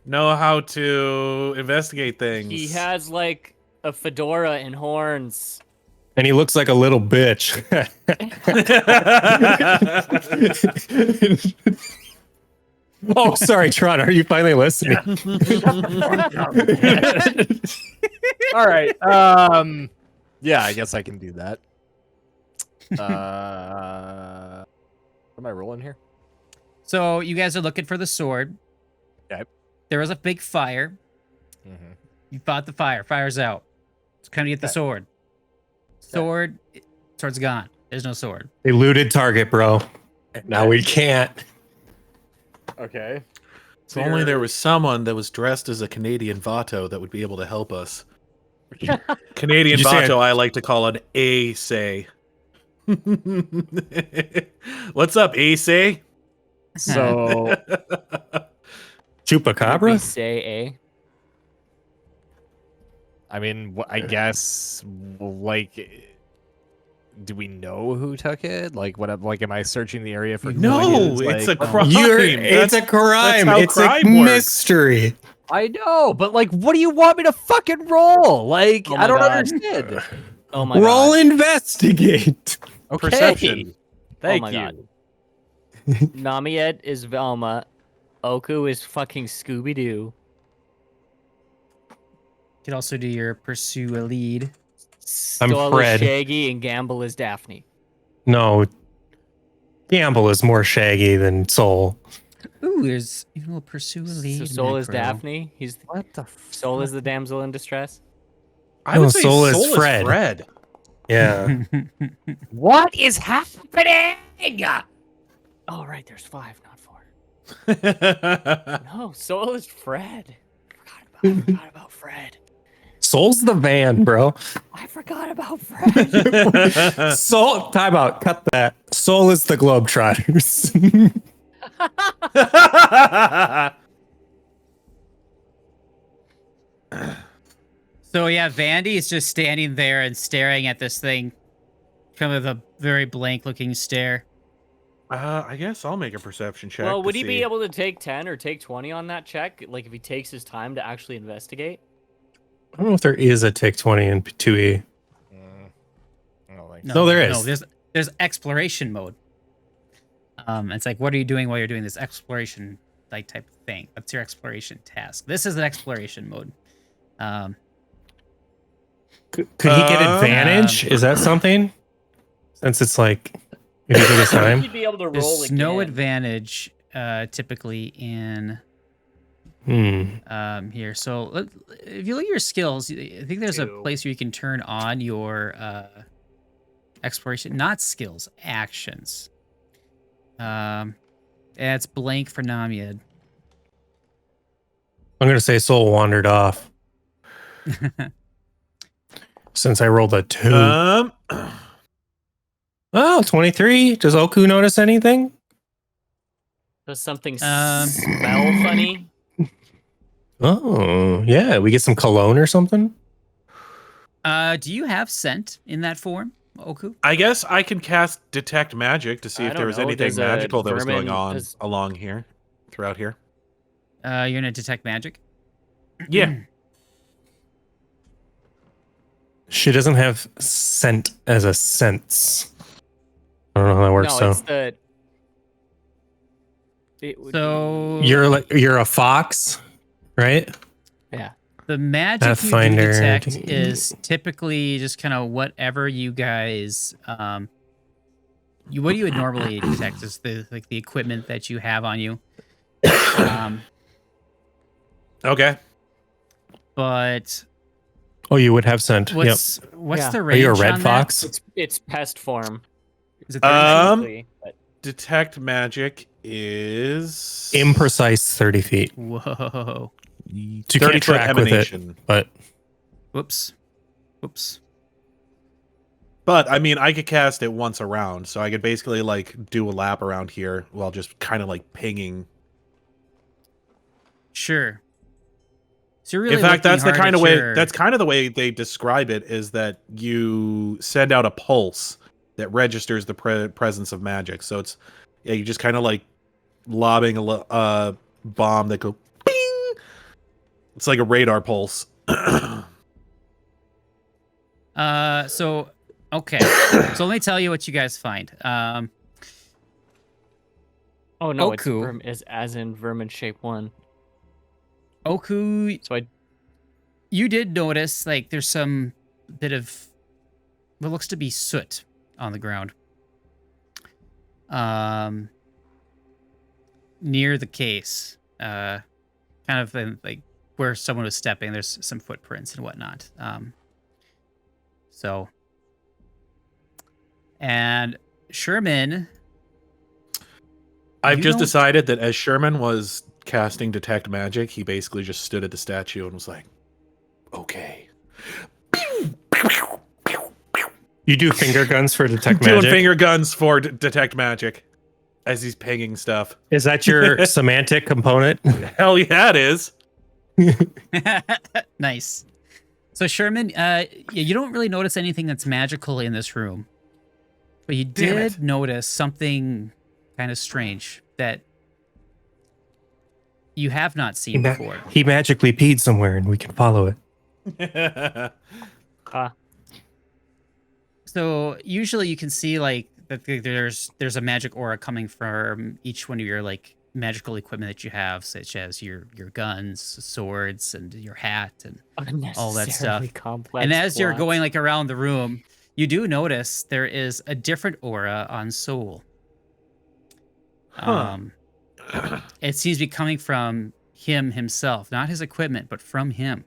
know how to investigate things. He has like a fedora and horns. And he looks like a little bitch. Oh, sorry, Tron. Are you finally listening? All right. Yeah, I guess I can do that. What am I rolling here? So you guys are looking for the sword. Okay. There was a big fire. Mm-hmm. You fought the fire. Fire's out. It's coming to get the sword. Sword's gone. There's no sword. They looted Target, bro. Now we can't. Okay. If only there was someone that was dressed as a Canadian Vato that would be able to help us. Canadian Did you say Vato, I like to call it A-say. What's up, A-say? So Chupacabra? Say A. I mean, I guess, like, do we know who took it? Like, what? Like, am I searching the area for? No, clues? it's Like, a crime. It's a crime. how It's crime a works. mystery. I know, but like, what do you want me to fucking roll? Like, Oh my I don't God. understand. Oh my Roll god. investigate. Okay. Perception. Thank my you. God. Namied is Velma. Oku is fucking Scooby-Doo. You could also do your pursue a lead. I'm Stoll Fred. is Shaggy and Gamble is Daphne. No. Gamble is more shaggy than Soul. Ooh, there's you know pursue a lead. So Soul is macro. Daphne. What the? Soul is the damsel in distress. I would No, say Soul is Soul Fred. is Fred. Yeah. What is happening? Oh right, there's 5, not 4. No, Soul is Fred. I forgot about Fred. Soul's the van, bro. I forgot about Fred. Soul, time out. Cut that. Soul is the Globetrotters. So yeah, Vandy is just standing there and staring at this thing, kind of a very blank-looking stare. I guess I'll make a perception check. Well, to would he be see. able to take 10 or take 20 on that check? Like if he takes his time to actually investigate? I don't know if there is a Take 20 in 2E. I don't think No, there is. No, there's exploration mode. It's like, what are you doing while you're doing this exploration like type of thing? What's your exploration task? This is an exploration mode. Could he get advantage? Is that something? Since it's like, if he took his time. He'd be able to roll There's again. no advantage typically in Here. So if you look at your skills, I think there's a 2. place where you can turn on your exploration, not skills, actions. And it's blank for Namied. I'm gonna say soul wandered off since I rolled a 2. Oh, 23. Does Oku notice anything? Does something smell funny? Oh, yeah. We get some cologne or something. Do you have scent in that form, Oku? I guess I can cast detect magic to see I if don't there was know, anything does a magical that was going vermin- on does- along here, throughout here. You're gonna detect magic. Yeah. She doesn't have scent as a sense. I don't know how that works. No, So it's the. It would So you're a fox, right? yeah. the magic you do Pathfinder. detect is typically just kind of whatever you guys what you would normally detect is the equipment that you have on you. Okay. But Oh, you would have scent. Yep. what's Yeah. the Are range you a red on that? fox? It's pest form. Is it 30 Um, But Detect magic is Imprecise 30 feet. Whoa. So you 30 can't foot track with it, emanation. but Whoops. Whoops. But I mean, I could cast it once around, so I could basically like do a lap around here while just kind of like pinging. Sure. So you're really In fact, looking that's the hard kind at of way. your- That's kind of the way they describe it. Is that you send out a pulse that registers the presence of magic. So it's you just kind of like lobbing a bomb that go bing. It's like a radar pulse. So okay. So let me tell you what you guys find. oh no, Oku. it's as in vermin shape 1. Oku, So you did notice like there's some bit of what looks to be soot on the ground. Near the case. Kind of like where someone was stepping, there's some footprints and whatnot. So and Sherman, I've You just don't- decided that as Sherman was casting detect magic, he basically just stood at the statue and was like, "Okay." you do finger guns for detect Doing magic. finger guns for detect magic as he's pinging stuff. Is that your semantic component? Hell yeah, it is. nice. So Sherman, you don't really notice anything that's magical in this room, but you Damn did it. notice something kind of strange that you have not seen before. He magically peed somewhere and we can follow it. So usually you can see like that there's a magic aura coming from each one of your like magical equipment that you have, such as your guns, swords, and your hat and all that stuff. unnecessarily complex. And as you're plots. going like around the room, you do notice there is a different aura on Soul. Huh. It seems to be coming from him himself, not his equipment, but from him.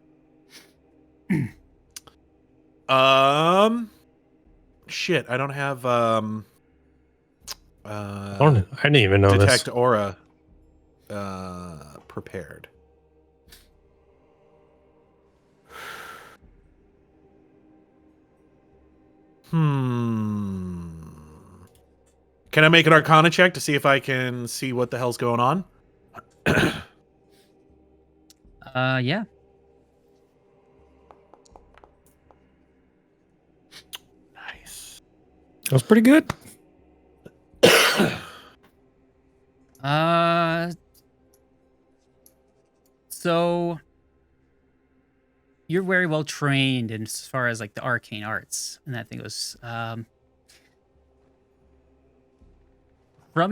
Shit, I don't have I didn't even know detect this. aura prepared. Can I make an Arcana check to see if I can see what the hell's going on? Yeah. Nice. That was pretty good. So you're very well trained in as far as like the arcane arts, and that thing goes. From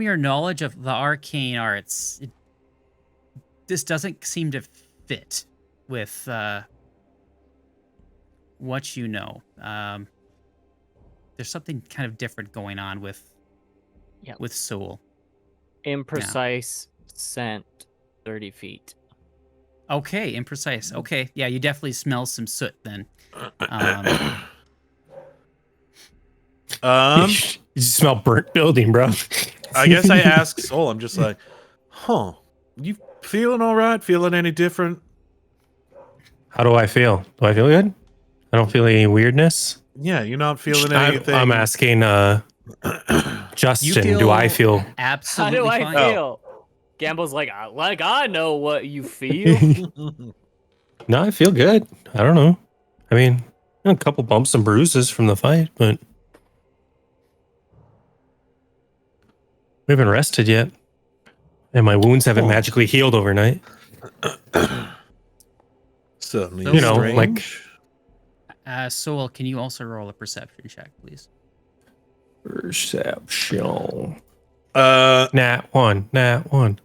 your knowledge of the arcane arts, this doesn't seem to fit with what you know. There's something kind of different going on with Yep. Soul. imprecise scent 30 feet. Okay, imprecise. Okay, yeah, you definitely smell some soot then. Um, Um, You smell burnt building, bro. I guess I ask Soul. I'm just like, huh? You feeling all right? Feeling any different? How do I feel? Do I feel good? I don't feel any weirdness. Yeah, you're not feeling anything. I'm asking Justin, do I feel How absolutely do I fine. feel? Gamble's like I know what you feel. No, I feel good. I don't know. I mean, a couple bumps and bruises from the fight, but we haven't rested yet. And my wounds haven't magically healed overnight. Certainly, You know, strange. Soul, can you also roll a perception check, please? Perception. Nat Nat 1.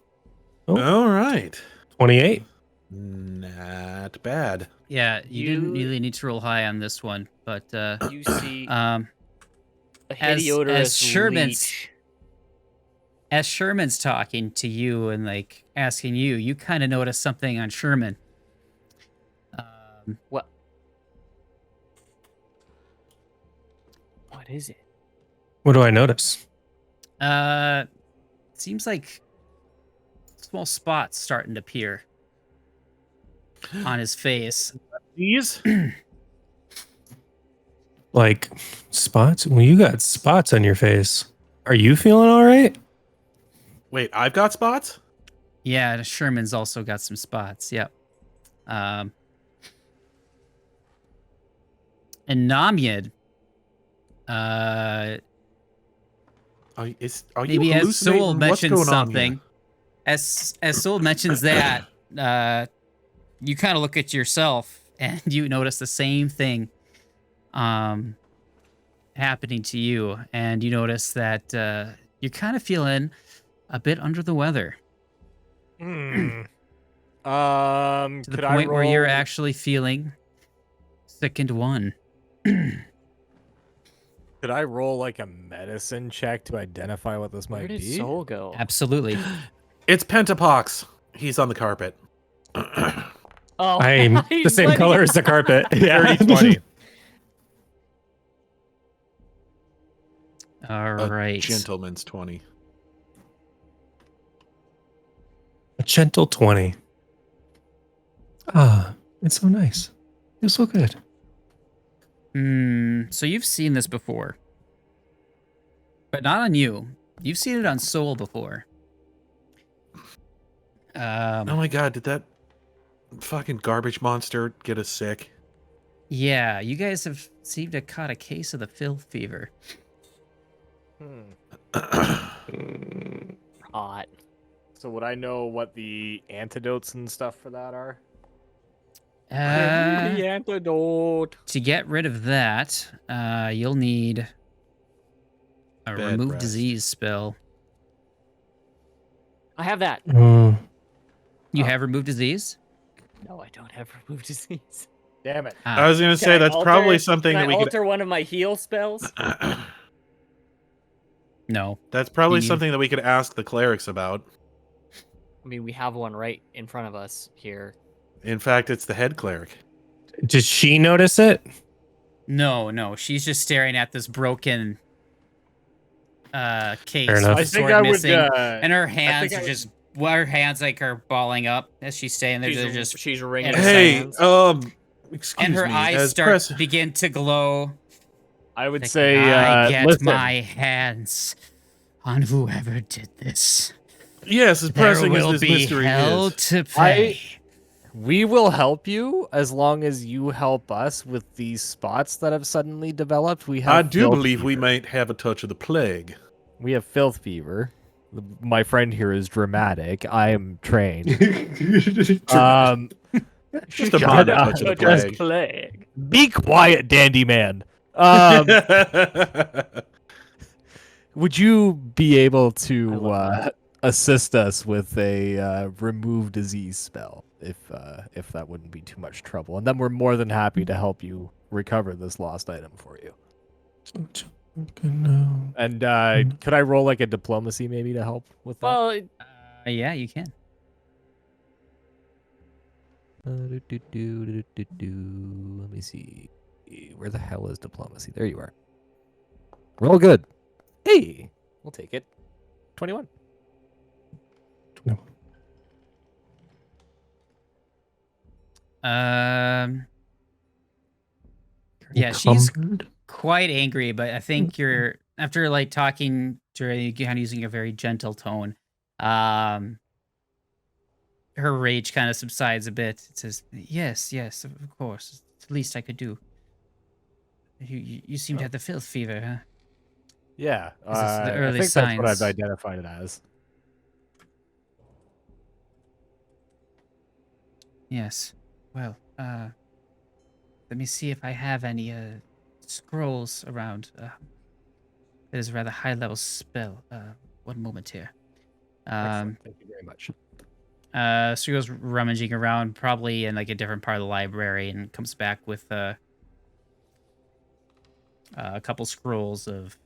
All right. 28. Not bad. Yeah, you didn't really need to roll high on this one, but You see a as Sherman's as Sherman's talking to you and like asking you, you kind of notice something on Sherman. What is it? What do I notice? Seems like small spots starting to appear on his face. These? Like spots? Well, you got spots on your face. Are you feeling all right? Wait, I've got spots? Yeah, Sherman's also got some spots. Yep. And Namied, Are you maybe as Soul hallucinating? What's mentions going something, on as Soul mentions that, you kind of look at yourself and you notice the same thing happening to you, and you notice that you're kind of feeling a bit under the weather. To the Could I point where you're roll- actually feeling sickened one. Could I roll like a medicine check to identify what this might Where did be? Soul go? Absolutely. It's Pentapox. He's on the carpet. Oh, I'm the he's same letting color it- as the carpet. Yeah. 30-20. All right. Gentleman's 20. A gentle 20. Ah, it's so nice. Feels so good. So you've seen this before, but not on you. You've seen it on Soul before. Oh my god, did that fucking garbage monster get us sick? Yeah, you guys have seemed to caught a case of the filth fever. Hot. So would I know what the antidotes and stuff for that are? The antidote. To get rid of that, you'll need a Bed remove rest. disease spell. I have that. You have remove disease? No, I don't have remove disease. Damn it. I was gonna say that's probably something Can that I we could. alter one of my heal spells? No. That's probably You- something that we could ask the clerics about. I mean, we have one right in front of us here. In fact, it's the head cleric. Did she notice it? No. She's just staring at this broken case Fair enough. with I the think sword I would. missing. And her hands think are I- just, her hands like are balling up as she's staying there. They're just, She's wringing and her Hey, hands. excuse and her me. eyes as start press- begin to glow. I would Like, say, I get listen, my hands on whoever did this. Yes, as There pressing as will this be mystery hell is. to pay. we will help you as long as you help us with these spots that have suddenly developed. We have I do filth believe we fever. might have a touch of the plague. We have filth fever. My friend here is dramatic. I am trained. Just a shut minor up. touch of the Just plague. plague. Be quiet, dandy man. Would you be able I to love assist us with a remove disease spell, if that wouldn't be too much trouble? And then we're more than happy to help you recover this lost item for you. And could I roll like a diplomacy maybe to help with that? Well, Yeah, you can. Let me see. Where the hell is diplomacy? There you are. Roll good. Hey, we'll take it. 21. Yeah, she's quite angry, but I think you're after like talking to her, you kind of using a very gentle tone. Her rage kind of subsides a bit. It says, "Yes, yes, of course. It's the least I could do. You seem to have the filth fever, huh?" Yeah, This is the I early think that's what I've signs. identified it as. Yes. Well, let me see if I have any scrolls around. It is a rather high-level spell. One moment here. Excellent. Thank you very much. So he goes rummaging around, probably in like a different part of the library, and comes back with a couple scrolls of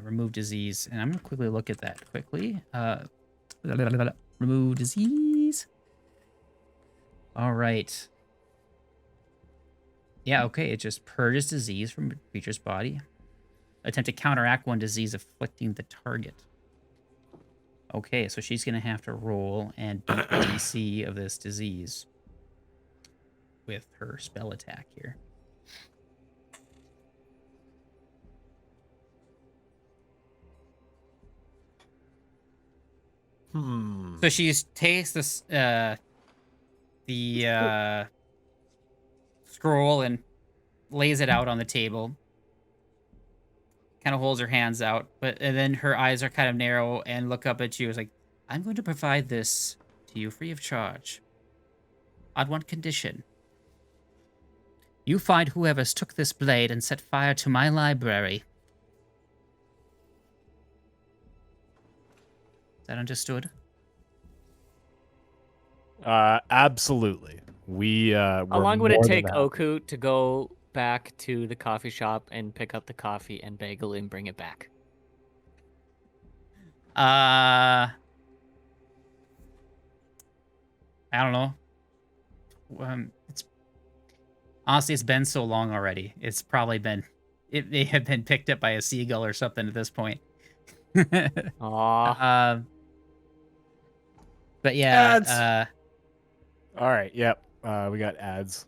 remove disease. And I'm gonna quickly look at that quickly. Remove disease. All right. Yeah, okay. It just purges disease from a creature's body. Attempt to counteract one disease afflicting the target. Okay, so she's going to have to roll and beat the DC of this disease with her spell attack here. So she takes this the scroll and lays it out on the table. Kind of holds her hands out, and then her eyes are kind of narrow and look up at you. It's like, I'm going to provide this to you free of charge. On one condition. You find whoever's took this blade and set fire to my library. Is that understood? Absolutely. How long would it take Oku to go back to the coffee shop and pick up the coffee and bagel and bring it back? I don't know. It's been so long already. It's probably been. It may have been picked up by a seagull or something at this point. Aww. But yeah. Ads. All right. Yep. We got ads.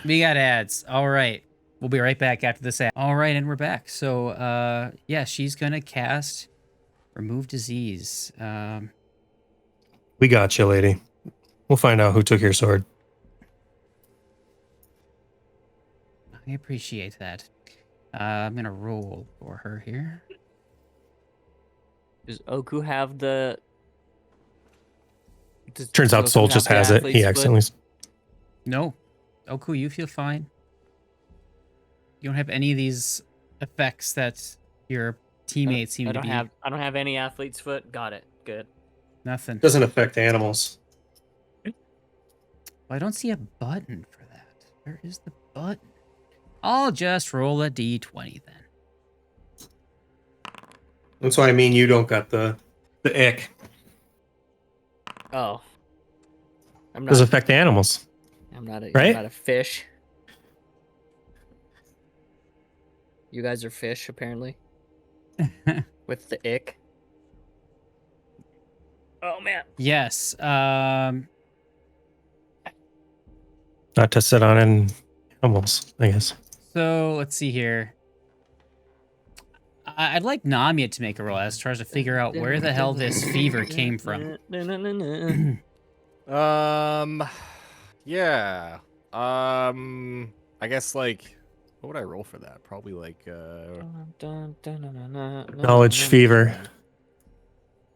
We got ads. All right. We'll be right back after this ad. All right, and we're back. So, yeah, she's gonna cast Remove Disease. We got you, lady. We'll find out who took your sword. I appreciate that. I'm gonna roll for her here. Does Oku have the... Turns out Soul just has it. He accidentally... No. Oku, you feel fine. You don't have any of these effects that your teammates seem to be. I don't have any athlete's foot. Got it. Good. Nothing. Doesn't affect animals. Well, I don't see a button for that. Where is the button? I'll just roll a d20 then. That's why I mean you don't got the ick. Oh. I'm Does not, affect animals. I'm not right? I'm not a fish. You guys are fish, apparently. With the ick. Oh, man. Yes. Not to sit on animals, I guess. So let's see here. I'd like Namied to make a roll as tries to figure out where the hell this fever came from. Yeah. I guess like, what would I roll for that? Probably like Knowledge fever.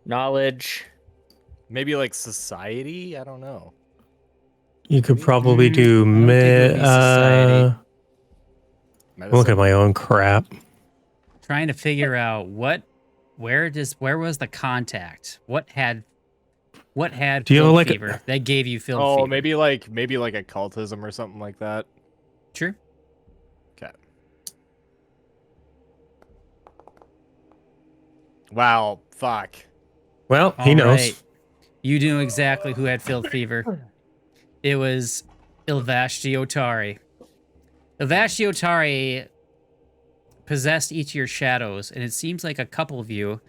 Knowledge. maybe like society. I don't know. You could probably do I don't think it would be society. I'm looking at my own crap. Trying to figure out where was the contact? What had Do you have filth like fever that gave you filth Oh, fever? maybe like occultism or something like that. Sure. Okay. Wow. Fuck. Well, he All knows. right. You knew exactly who had filth fever. It was Ilvashti Otari. Ilvashti Otari possessed each of your shadows, and it seems like a couple of you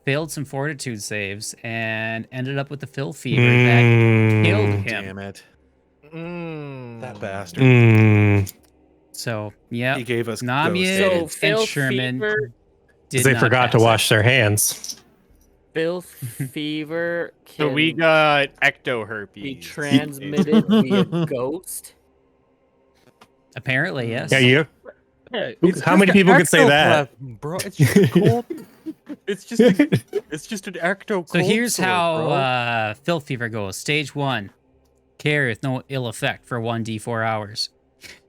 failed some fortitude saves and ended up with the Phil fever that killed him. Damn it. That bastard. So, yeah. He gave us Namied So, and Phil Sherman fever, did They not forgot to pass wash their hands. Phil fever So can we got ectoherpes. be transmitted via ghost. Apparently, yes. Yeah, you. It's How many just people could say that? ectoplasm, bro. It's just a cold. It's just an ecto. So here's sore, how bro. Phil fever goes. Stage 1, carry with no ill effect for 1d4 hours.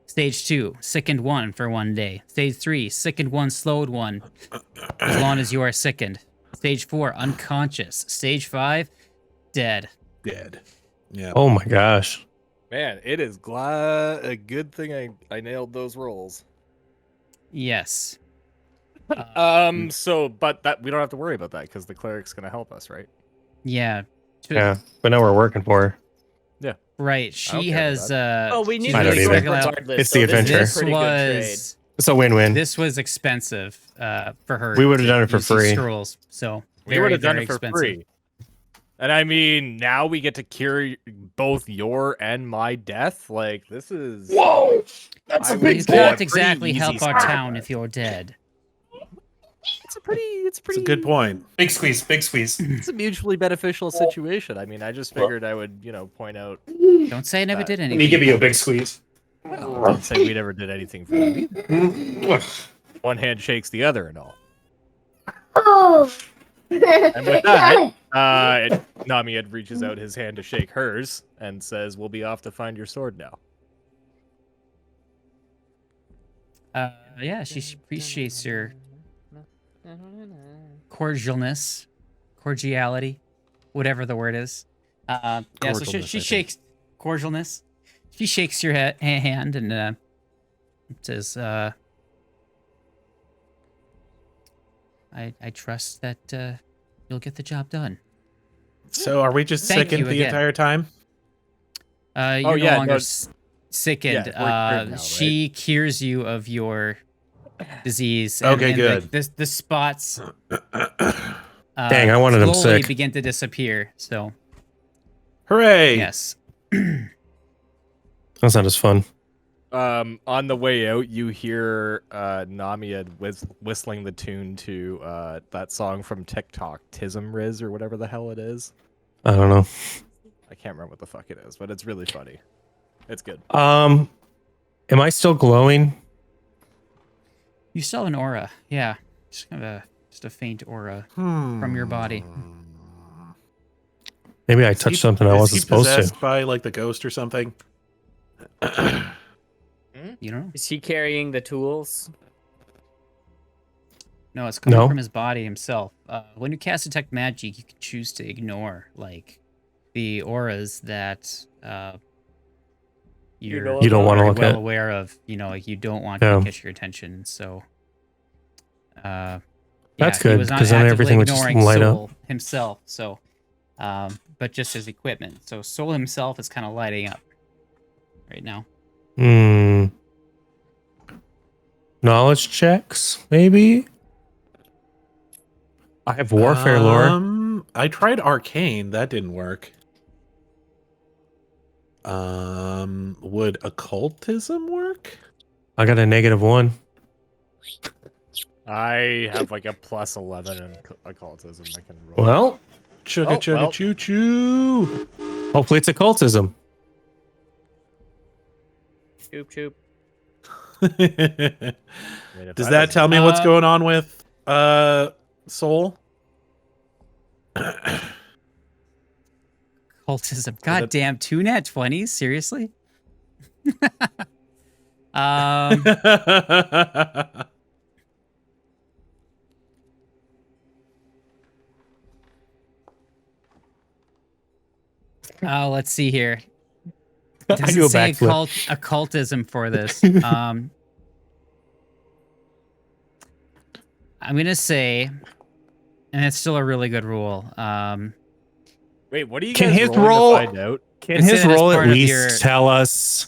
Stage 2, sickened 1 for 1 day. Stage 3, sickened 1, slowed 1, as long as you are sickened. Stage 4, unconscious. Stage 5, dead. Dead. Yeah. Oh my gosh. Man, it is a good thing I nailed those rolls. Yes. So, but that we don't have to worry about that because the cleric's gonna help us, right? Yeah. Yeah, but now we're working for her. Right. don't She care about has. Oh, we need I to don't do it either. regardless. It's the so this is a adventure. This pretty good trade. was It's a win-win. this was expensive for her. We would've to done it for use these free. Scrolls, so We very, would have done very it for expensive. free. And I mean, now we get to cure both your and my death. Like this is. Whoa! That's I a would big You say step. cannot pretty exactly easy help our step. town if you're dead. It's pretty. It's a good point. Big squeeze, big squeeze. It's a mutually beneficial situation. I mean, I just figured I would, point out. Don't say I never did Let me anything. give you a big squeeze. Well, I didn't say we never did anything for them either. One hand shakes the other and all. And with that, Namied reaches out his hand to shake hers and says, "We'll be off to find your sword now." Yeah, she appreciates your cordiality, whatever the word is. Yeah, so Cordialness, she I think. shakes cordialness. She shakes your hand and says, I trust that you'll get the job done. So are we just Thank sickened you the again. entire time? You're no yeah, longer no, sickened. yeah, we're cured now, She cures you of your disease. Okay, and good. Like, the spots Dang, I wanted him slowly sick. begin to disappear. So, Hooray! yes. That's not as fun. On the way out, you hear Namied whistling the tune to that song from TikTok, Tism Riz or whatever the hell it is. I don't know. I can't remember what the fuck it is, but it's really funny. It's good. Am I still glowing? You still have an aura. Yeah. Just kind of just a faint aura from your body. Maybe I touched something I Is wasn't he supposed possessed to. by like the ghost or something? You don't know? Is he carrying the tools? No, it's coming No. from his body himself. When you cast Detect Magic, you can choose to ignore, like, the auras that you're know You don't wanna very look well at. aware of. You know, like, you don't want Yeah. to catch your attention. So, That's yeah, good, he was not 'cause then actively everything would just ignoring light up. Soul himself. So, but just his equipment. So Soul himself is kind of lighting up right now. Knowledge checks, maybe? I have warfare lore. I tried arcane. That didn't work. Would occultism work? I got a -1. I have like a +11 in occultism. I can roll. Well, Chugga Oh, chugga well. choo choo. hopefully it's occultism. Choop choop. I mean, if Does I that was- tell me what's going on with Soul? Cultism. God damn, 2 nat 20s? Seriously? Oh, let's see here. It I doesn't do a say backflip. occultism for this. I'm gonna say, and it's still a really good rule. Wait, what do you Can guys his rolling roll- to find out? Can I'd say his that as roll at part of least your- tell us?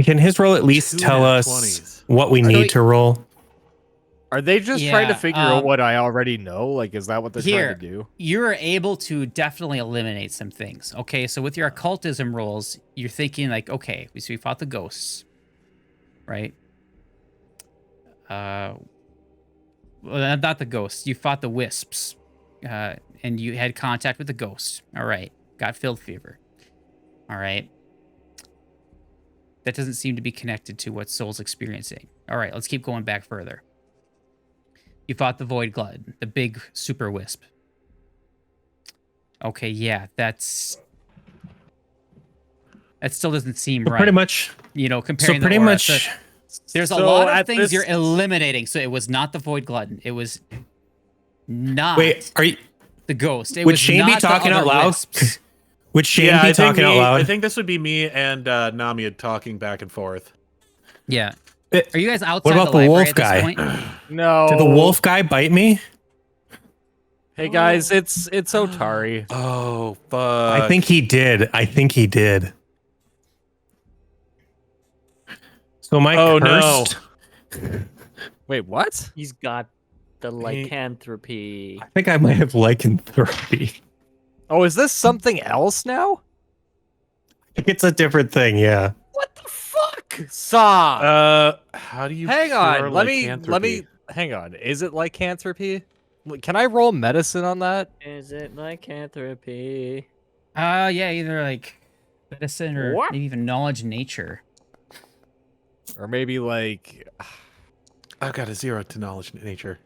Can his roll at least Two tell nat us 20s. what we need to roll? Are they just trying to Yeah, figure out what I already know? Like, is that what they're trying to do? You're able to definitely eliminate some things. Okay, so with your occultism rolls, you're thinking like, okay, so we fought the ghosts, right? Well, not the ghosts. You fought the wisps, and you had contact with the ghosts. All right, got filled fever. All right. That doesn't seem to be connected to what Soul's experiencing. All right, let's keep going back further. You fought the Void Glutton, the big super wisp. Okay, yeah, that still doesn't seem right. Pretty much. You know, So comparing pretty the aura. much. So there's a So lot of at things this- you're eliminating. So it was not the Void Glutton. It was not Wait, are you? the ghost. It Would was Shane be not the talking other out loud? wisps. Would Shane Yeah, be I think talking out loud? I think this would be me and Namied talking back and forth. Yeah. It- Are you guys outside What about the the library wolf at this guy? point? No. Did the wolf guy bite me? Hey guys, it's Otari. Oh fuck! I think he did. So am I Oh, no. cursed? Wait, what? He's got the lycanthropy. I think I might have lycanthropy. Oh, is this something else now? I think it's a different thing, yeah. What the fuck? Saw. How do you? hang cure on. Let me lycanthropy? hang on. Is it lycanthropy? Can I roll medicine on that? Is it lycanthropy? Yeah, either like medicine or What? maybe even knowledge nature. Or maybe like I've got a 0 to knowledge nature.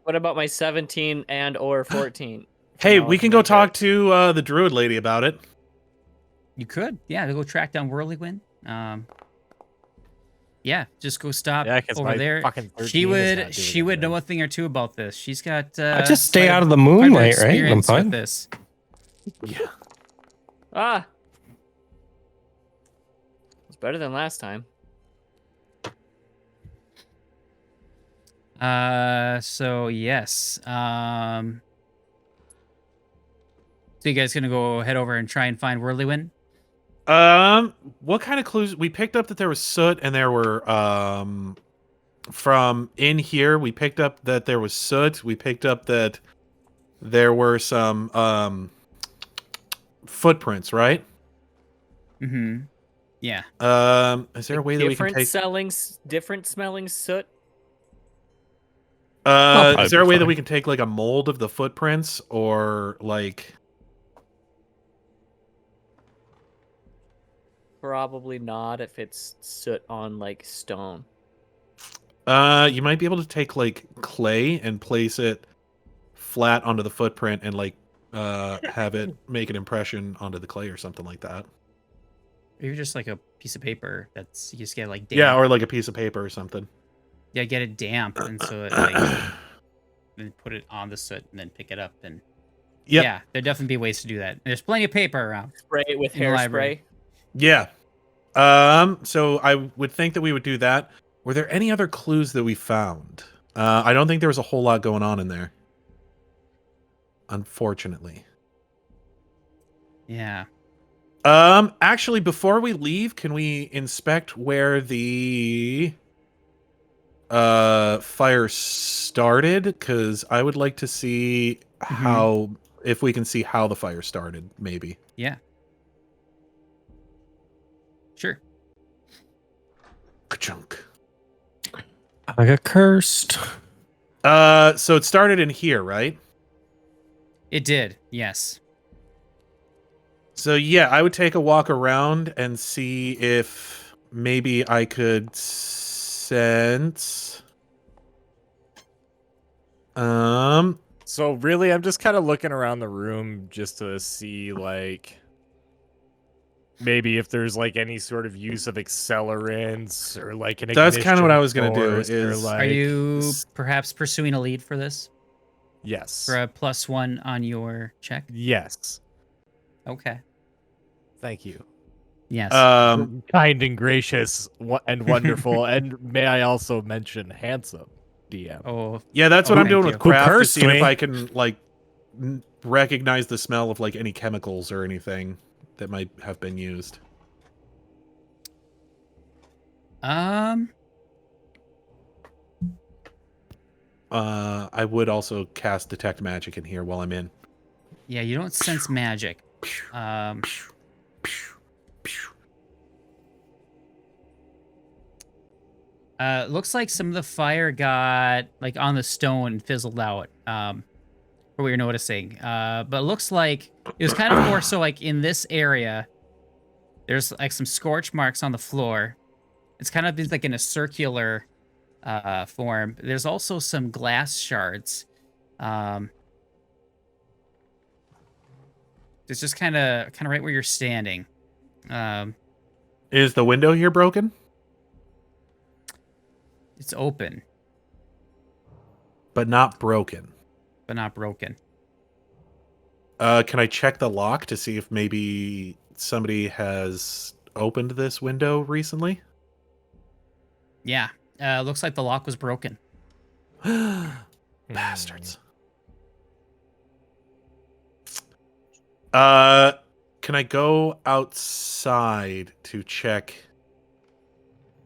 What about my 17 and or 14? Hey, we Knowledge can go nature. talk to the druid lady about it. You could, yeah, go track down Whirlywin. Yeah, just go stop yeah, because over my there. fucking 13 She is would, not she doing would know a anything. thing or two about this. She's got. I just stay quite a- out of the quite a bit of moonlight, right? I'm experience with fine. this. Yeah. Ah! It's better than last time. So yes. So you guys gonna go head over and try and find Whirlywin? What kind of clues? We picked up that there was soot, and there were from in here. We picked up that there was soot. We picked up that there were some footprints, right? Mm-hmm. Yeah. Is there a way that we can Different take? different smelling soot. probably Is there a be way that fine. we can take like a mold of the footprints, or like? Probably not if it's soot on like stone. You might be able to take like clay and place it flat onto the footprint and like have it make an impression onto the clay or something like that. Maybe just like a piece of paper that's you just get like damp. Yeah, or like a piece of paper or something. Yeah, get it damp and so it like then put it on the soot and then pick it up and Yep. yeah, there'd definitely be ways to do that. There's plenty of paper around. Spray it with In the library. hairspray. Yeah. So I would think that we would do that. Were there any other clues that we found? I don't think there was a whole lot going on in there. Unfortunately. Yeah. Actually, before we leave, can we inspect where the fire started? Because I would like to see how, if we can see how the fire started, maybe. Yeah. Sure. Ka-chunk. I got cursed. So it started in here, right? It did. Yes. So yeah, I would take a walk around and see if maybe I could sense. So really, I'm just kind of looking around the room just to see like maybe if there's like any sort of use of accelerants or like an. That's kind of what I was ignition gonna do. force or, Is like, Are you perhaps pursuing a lead for this? Yes. For a +1 on your check? Yes. Okay. Thank you. Yes. Kind and gracious and wonderful, and may I also mention handsome DM. oh, yeah, that's Oh, what I'm thank doing you. with Who craft to cursed see if me? I can like recognize the smell of like any chemicals or anything that might have been used. I would also cast detect magic in here while I'm in. Yeah, you don't sense magic. Looks like some of the fire got like on the stone and fizzled out. For what you're noticing. But it looks like it was kind of more so like in this area. There's like some scorch marks on the floor. It's kind of like in a circular form. There's also some glass shards. It's just kind of right where you're standing. Is the window here broken? It's open, but not broken. but not broken. Can I check the lock to see if maybe somebody has opened this window recently? Yeah, looks like the lock was broken. Bastards. Can I go outside to check?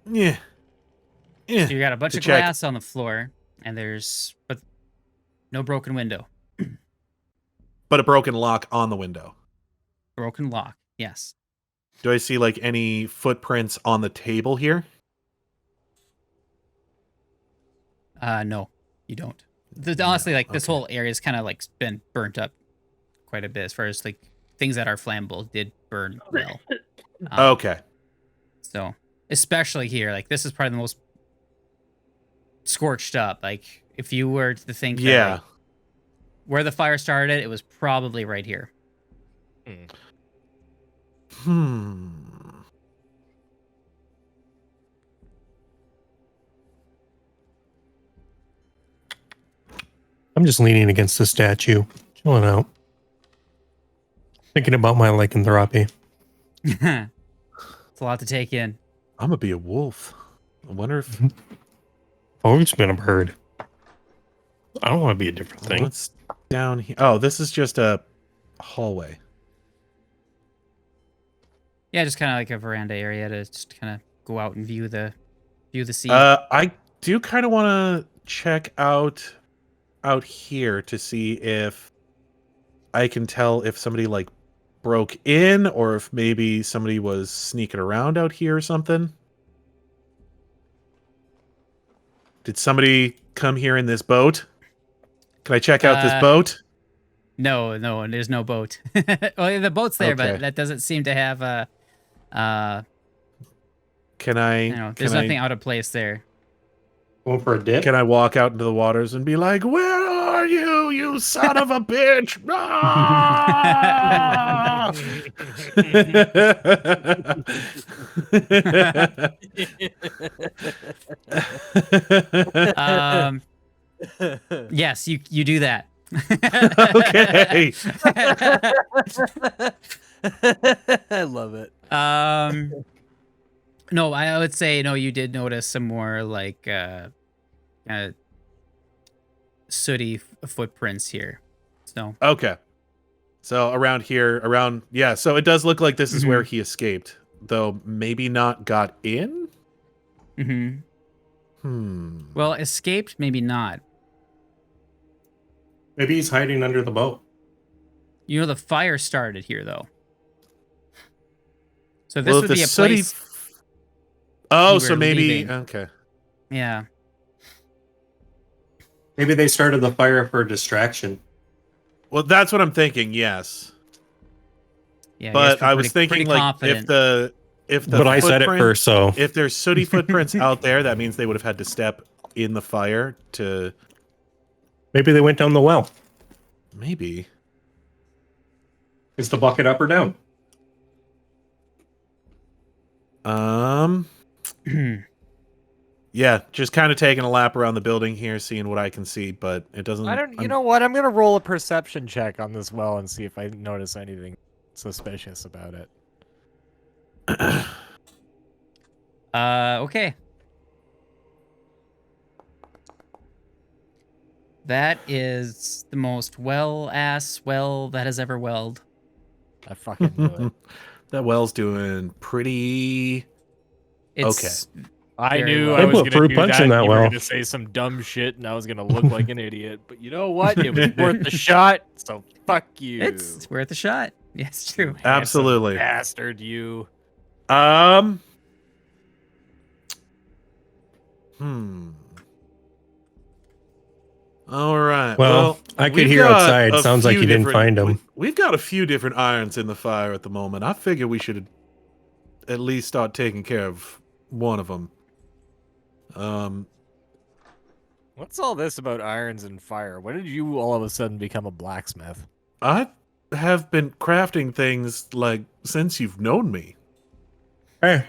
Yeah. So you got a bunch To of check. glass on the floor, and but no broken window. But a broken lock on the window. Broken lock, yes. Do I see like any footprints on the table here? No, you don't. Honestly, like this okay. whole area's kind of like been burnt up quite a bit as far as like things that are flammable did burn well. Okay. So especially here, like this is probably the most scorched up. Like if you were to think that, Yeah. like, where the fire started, it was probably right here. I'm just leaning against the statue, chilling out, thinking about my lycanthropy. It's a lot to take in. I'm gonna be a wolf. I wonder if Always been a bird. I don't want to be a different thing. what's down here. Oh, this is just a hallway. Yeah, just kind of like a veranda area to just kind of go out and view the scene. I do kind of want to check out here to see if I can tell if somebody like broke in or if maybe somebody was sneaking around out here or something. Did somebody come here in this boat? Can I check out this boat? No, there's no boat. Well, the boat's there, Okay. but that doesn't seem to have a. Can I? You know, there's nothing out of place there. Going for a dip? Can I walk out into the waters and be like, "Where are you, you son of a bitch?" Ah! Yes, you do that. Okay. I love it. No, I would say no. You did notice some more like sooty footprints here. So Okay. So around here, yeah. So it does look like this is where Mm-hmm. he escaped, though maybe not got in. Well, escaped, maybe not. Maybe he's hiding under the boat. You know, the fire started here, though. So this Well, would if be the a sooty place. Oh, you so were maybe leaving. okay. Yeah. Maybe they started the fire for distraction. Well, that's what I'm thinking. Yes, Yeah. but I was pretty thinking like confident. if the But I said it footprint- first, so if there's sooty footprints out there, that means they would have had to step in the fire to maybe they went down the well. maybe. Is the bucket up or down? Yeah, just kind of taking a lap around the building here, seeing what I can see, but it doesn't. You know what? I'm gonna roll a perception check on this well and see if I notice anything suspicious about it. Okay. That is the most well-ass well that has ever welled. I fucking knew it. That well's doing pretty. It's I very knew well. I They was put gonna fruit do punch that. in that And you were well. gonna say some dumb shit, and I was gonna look like an idiot. But you know what? It was worth the shot. So fuck you. it's worth a shot. Yes, true. Handsome Absolutely. bastard. You. All right. Well, I could we've hear got outside. a Sounds like few you didn't different- find 'em. We've got a few different irons in the fire at the moment. I figure we should at least start taking care of one of them. What's all this about irons and fire? When did you all of a sudden become a blacksmith? I have been crafting things like since you've known me. Hey,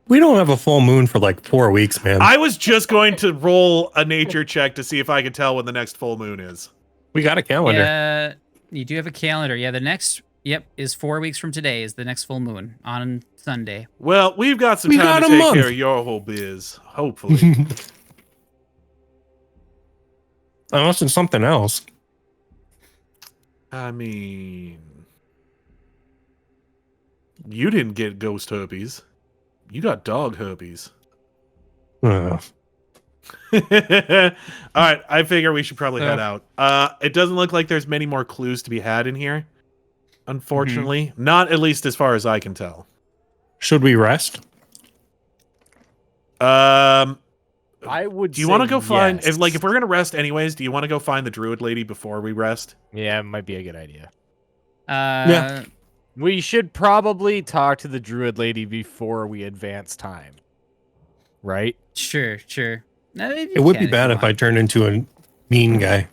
we don't have a full moon for like 4 weeks, man. I was just going to roll a nature check to see if I could tell when the next full moon is. We got a calendar. Yeah, you do have a calendar. Yeah, the next, is 4 weeks from today is the next full moon on Sunday. Well, we've got some We time got to a take month. care of your whole biz, hopefully. Unless it's something else. I mean, you didn't get ghost herpes. You got dog herpes. Uh, All right, I figure we should probably head out. It doesn't look like there's many more clues to be had in here, unfortunately. Not at least as far as I can tell. should we rest? I would. Do you want to say go find yes. if we're gonna rest anyways? Do you want to go find the druid lady before we rest? Yeah, it might be a good idea. Yeah. We should probably talk to the druid lady before we advance time. Right? Sure. No, It would be bad if I turned into a mean guy.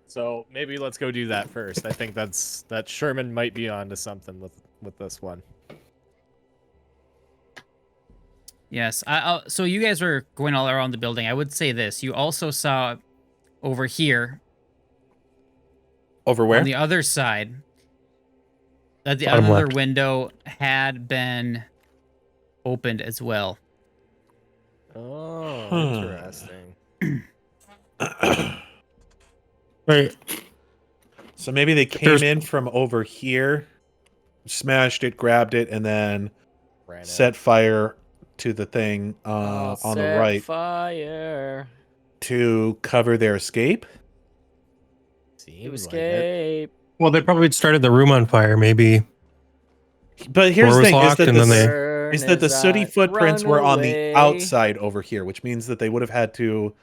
So maybe let's go do that first. I think that Sherman might be onto something with this one. Yes. So you guys were going all around the building. I would say this. You also saw over here Over where? on the other side that the Bottom other left. window had been opened as well. Oh, interesting. Right. So maybe they came There's- in from over here, smashed it, grabbed it, and then Ran out. set fire to the thing on the right Fire. to cover their escape. Seems To like it. escape. Well, they probably started the room on fire. Maybe. But here's Door the was thing: is locked that and then they- Burn is that the as sooty I footprints run were on the away. outside over here, which means that they would have had to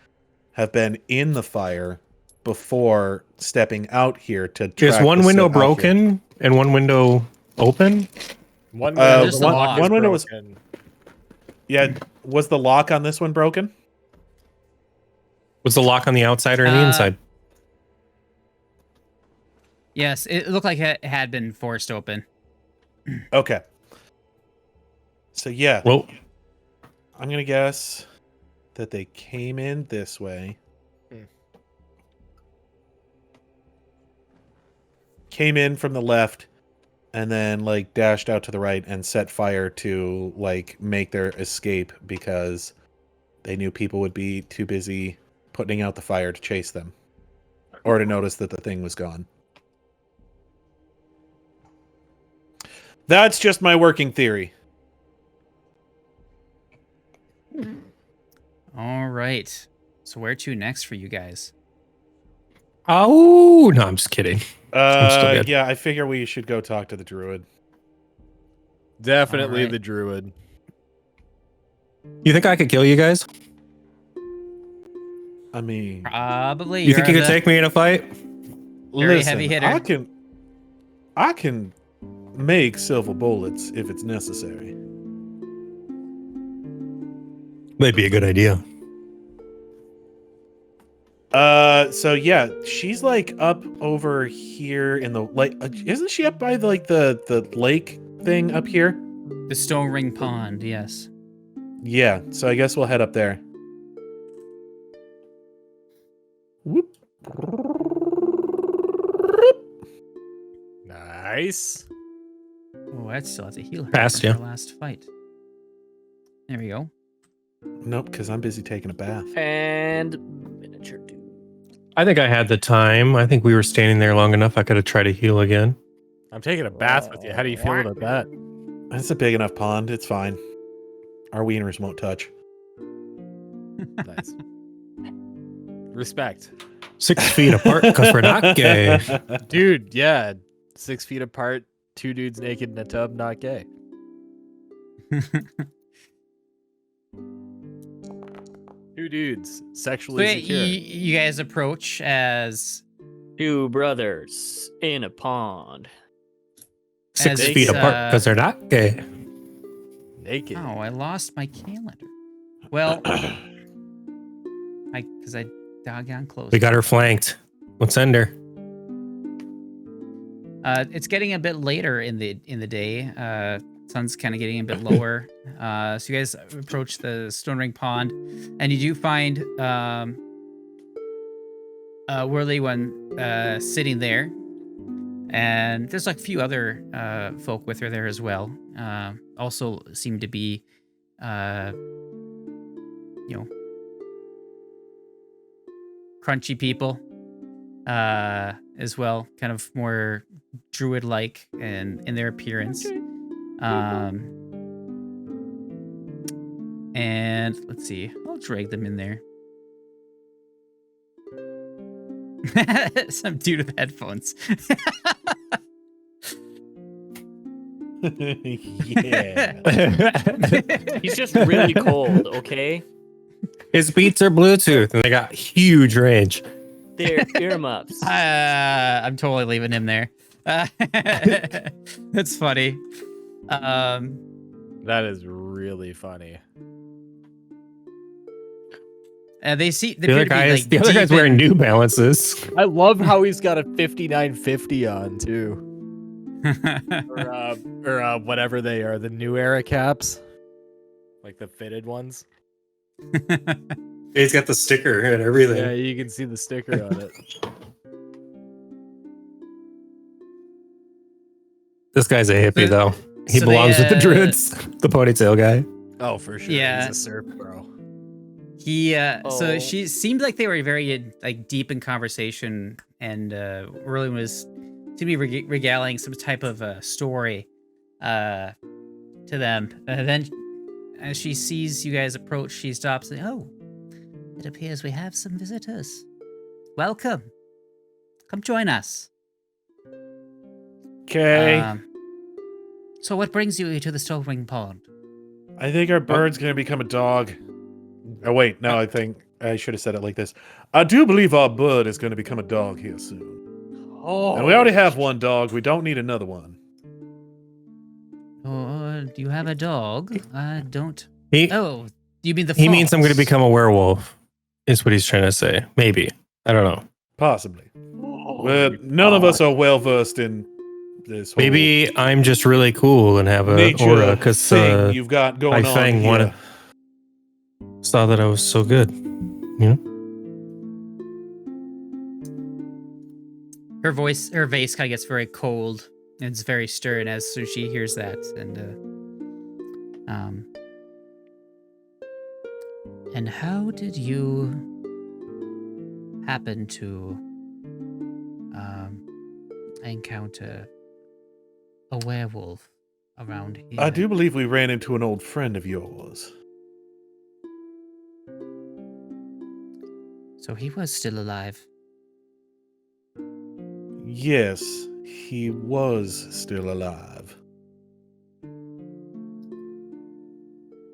have been in the fire before stepping out here to. Is track one the window soot out here. broken and one window open? One There's window, the the lock. lock One window was- broken. Yeah, was the lock on this one broken? Was the lock on the outside or on the inside? Yes, it looked like it had been forced open. Okay. So yeah, Well, I'm gonna guess that they came in this way. Came in from the left and then like dashed out to the right and set fire to like make their escape because they knew people would be too busy putting out the fire to chase them or to notice that the thing was gone. That's just my working theory. All right. So where to next for you guys? oh no, I'm just kidding. I'm still good. Yeah, I figure we should go talk to the druid. Definitely Alright. the druid. You think I could kill you guys? I mean, Probably. You think you are could the- take me in a fight? Very listen, heavy hitter. I can make silver bullets if it's necessary. Might be a good idea. So yeah, she's like up over here in the like. Isn't she up by the lake thing up here? The Stone Ring Pond, yes. Yeah. So I guess we'll head up there. Whoop. Nice. Oh, that still has a healer. Passed from ya. the last fight. There we go. Nope, because I'm busy taking a bath. And adventure, dude. I think I had the time. I think we were standing there long enough. I could have tried to heal again. I'm taking a bath with you. How do you feel about that? It's a big enough pond. It's fine. Our wieners won't touch. Nice. Respect. 6 feet apart because we're not gay. Dude, yeah. 6 feet apart, 2 dudes naked in a tub, not gay. 2 dudes, sexually So secure. you guys approach as 2 brothers in a pond. 6 As, feet apart because they're not gay. Naked. oh, I lost my calendar. Well, because I doggone close. We got her flanked. Let's send her. It's getting a bit later in the day. Sun's kind of getting a bit lower. So you guys approach the Stone Ring Pond, and you do find Whirly one sitting there, and there's like a few other folk with her there as well. Also seem to be, crunchy people as well, kind of more druid-like in their appearance. And let's see, I'll drag them in there. Some dude with headphones. Yeah. He's just really cold, okay? His beats are Bluetooth and they got huge range. They're earmuffs. I'm totally leaving him there. That's funny. That is really funny. They see The other guy's wearing New Balances. I love how he's got a 5950 on too. or whatever they are, the new era caps. Like the fitted ones. He's got the sticker and everything. Yeah, you can see the sticker on it. This guy's a hippie, though. He so belongs they, with the druids. The ponytail guy. Oh, for sure. Yeah. He's a surf bro. He so Oh. she seemed like they were very like deep in conversation, and Whirly seemed to be regaling some type of story to them. And then as she sees you guys approach, she stops and, oh, it appears we have some visitors. Welcome. Come join us. Okay. So what brings you to the Stone Ring Pond? I think our bird's going to become a dog. Oh, wait. No, I think I should have said it like this. I do believe our bird is going to become a dog here soon. Oh, And we already have one dog. We don't need another one. Oh, do you have a dog? I don't. He Oh, you mean the he means I'm going to fox? become a werewolf, is what he's trying to say. Maybe. I don't know. Possibly. But none of us are well versed in this whole Maybe I'm just really cool and have a nature aura because thing you've got going my on fang here. saw that I was so good. You know? Her voice kind of gets very cold. And it's very stern as soon as she hears that. And how did you happen to encounter a werewolf around here? I do believe we ran into an old friend of yours. So he was still alive. Yes, he was still alive.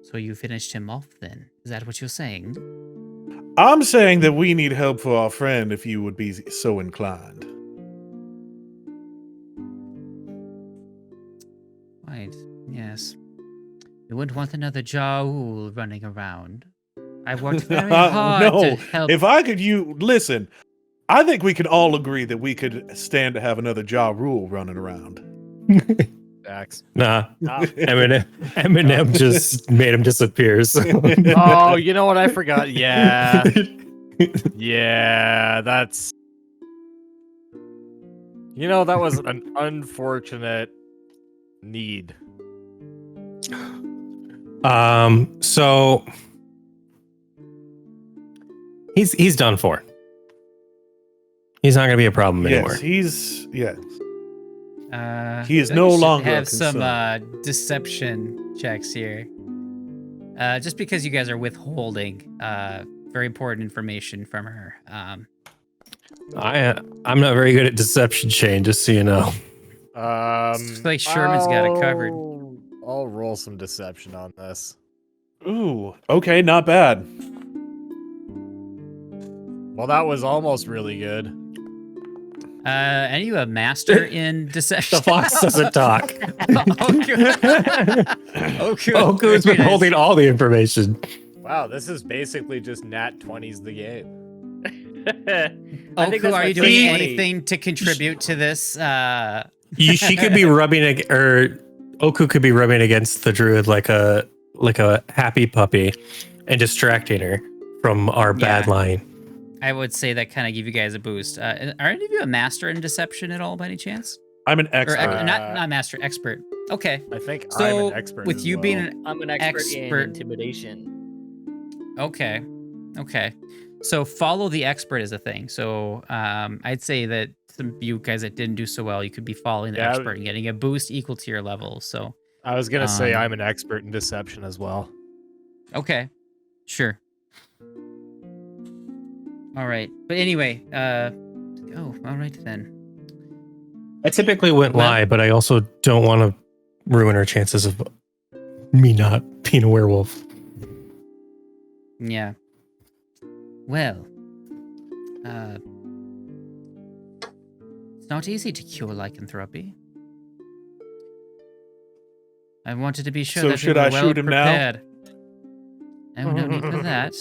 So you finished him off then? Is that what you're saying? I'm saying that we need help for our friend if you would be so inclined. Right, yes. You wouldn't want another Jaul running around. I worked very hard No, to help. if I could listen, I think we can all agree that we could stand to have another Ja Rule running around. Dax. Nah. Nah. Eminem just made him disappear. So. Oh, you know what? I forgot. Yeah. Yeah, that's. You know, that was an unfortunate need. So He's done for. He's not going to be a problem anymore. Yes. He is I no should longer a have some concern. deception checks here. Just because you guys are withholding very important information from her. I'm not very good at deception, Shane. Just so you know. Looks like Sherman's got it covered. I'll roll some deception on this. Ooh, okay, not bad. Well, that was almost really good. Are you a master in deception? The fox doesn't talk. Oku's been holding all the information. Wow, this is basically just nat 20's the game. I think Oku, that's are my you doing 20. anything to contribute to this? She could be rubbing, or Oku could be rubbing against the druid like a happy puppy, and distracting her from our bad line. I would say that kind of give you guys a boost. Are any of you a master in deception at all, by any chance? I'm an Or expert. not master, expert. Okay. I think So, I'm an expert. with as you well. being an I'm an expert in Expert. intimidation. Okay. So follow the expert is a thing. So I'd say that some of you guys that didn't do so well, you could be following the Yeah, expert and getting a boost equal to your level. So I was gonna say Um, I'm an expert in deception as well. okay, sure. All right, but anyway, all right then. I typically wouldn't Well- lie, but I also don't want to ruin her chances of me not being a werewolf. Yeah. Well, it's not easy to cure lycanthropy. I wanted to be sure So that should we were I well shoot him now? prepared. No, no need for that.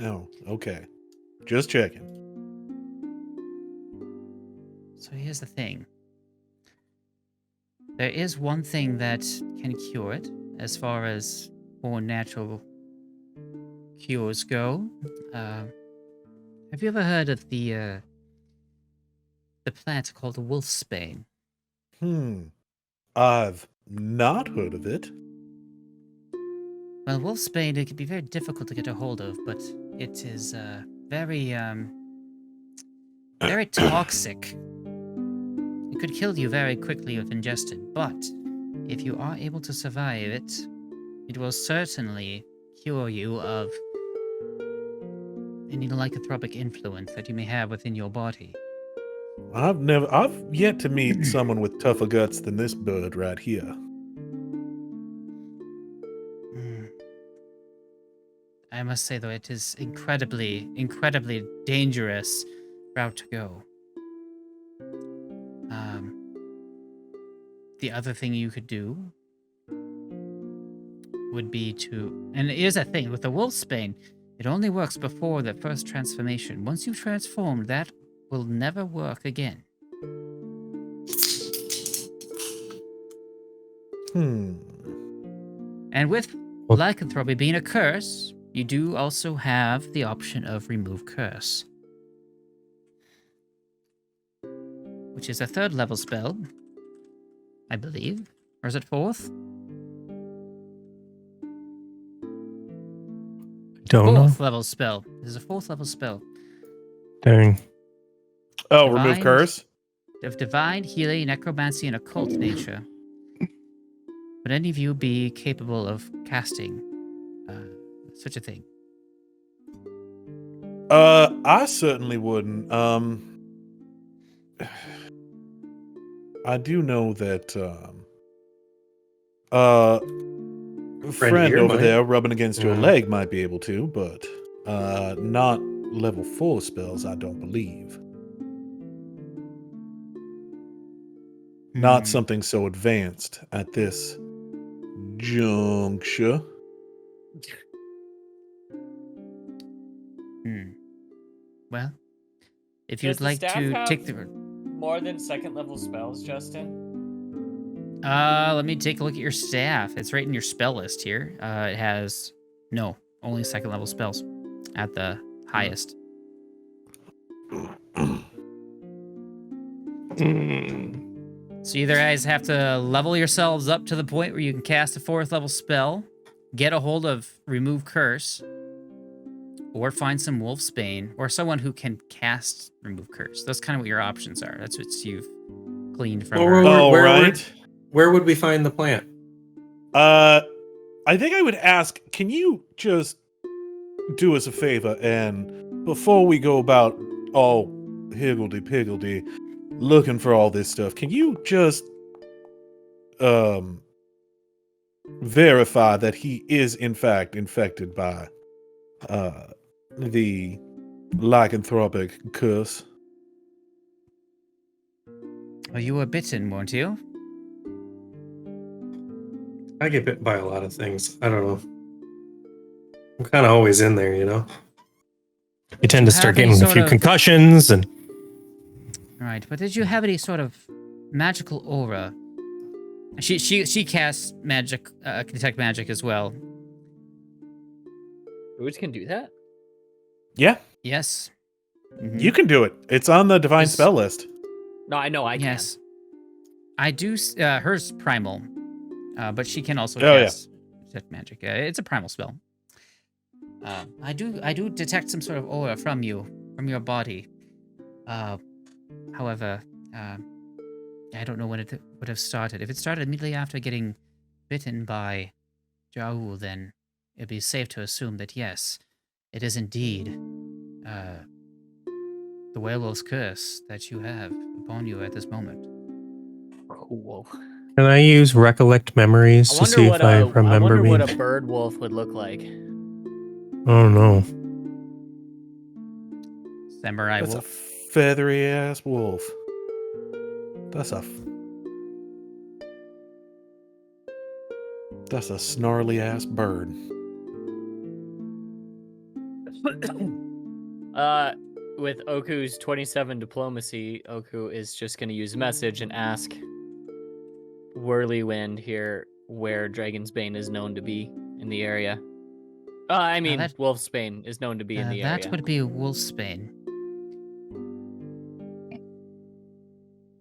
Oh, okay. Just checking. So here's the thing. There is one thing that can cure it, as far as more natural cures go. Have you ever heard of the plant called the wolfsbane? I've not heard of it. Well, wolfsbane, it can be very difficult to get a hold of, but it is very toxic. It could kill you very quickly if ingested, but if you are able to survive it, it will certainly cure you of any lycanthropic influence that you may have within your body. I've yet to meet someone with tougher guts than this bird right here. I must say, though, it is incredibly, incredibly dangerous route to go. The other thing you could do would be to, and here's a thing with the wolfsbane, it only works before the first transformation. Once you've transformed, that will never work again. And with Well- lycanthropy being a curse, you do also have the option of remove curse, which is a 3rd level spell, I believe. Or is it 4th? Don't know. 4th level spell. This is a 4th level spell. Dang. Oh, remove Divine- curse? Of divine, healing, necromancy, and occult nature. Would any of you be capable of casting such a thing? I certainly wouldn't. I do know that friend here over might. there rubbing against your Yeah. leg might be able to, but not level 4 spells, I don't believe. Not something so advanced at this juncture. Well, if Does you'd the like staff to have take the... more than 2nd level spells, Justin? let me take a look at your staff. It's right in your spell list here. It has... No, only 2nd level spells at the highest. So either guys have to level yourselves up to the point where you can cast a 4th level spell, get a hold of remove curse, or find some wolfsbane, or someone who can cast remove curse. That's kind of what your options are. That's what you've gleaned from her. Where would we find the plant? I think I would ask, can you just do us a favor, and before we go about all higgledy-piggledy looking for all this stuff, can you just verify that he is in fact infected by the lycanthropic curse? Well, you were bitten, weren't you? I get bit by a lot of things. I don't know. I'm kind of always in there, you know? You tend to start getting a few concussions and... Right, but did you have any sort of magical aura? She casts magic, can detect magic as well. Who's can do that? Yeah. Yes. Mm-hmm. You can do it. It's on the divine spell list. No, I know I can. Yes. I do, hers primal, but she can also cast detect magic. It's a primal spell. I do detect some sort of aura from you, from your body. However, I don't know when it would have started. If it started immediately after getting bitten by Jaul, then it'd be safe to assume that yes, it is indeed the werewolf's curse that you have upon you at this moment. Cool. Can I use recollect memories to see if I remember I wonder me? what a bird wolf would look like. Oh no. Samurai That's wolf. a feathery ass wolf. That's a snarly ass bird. With Oku's 27 diplomacy, Oku is just going to use message and ask Whirlywind here where Dragon's Bane is known to be in the area. Wolf's Bane is known to be in the area. That would be Wolfsbane.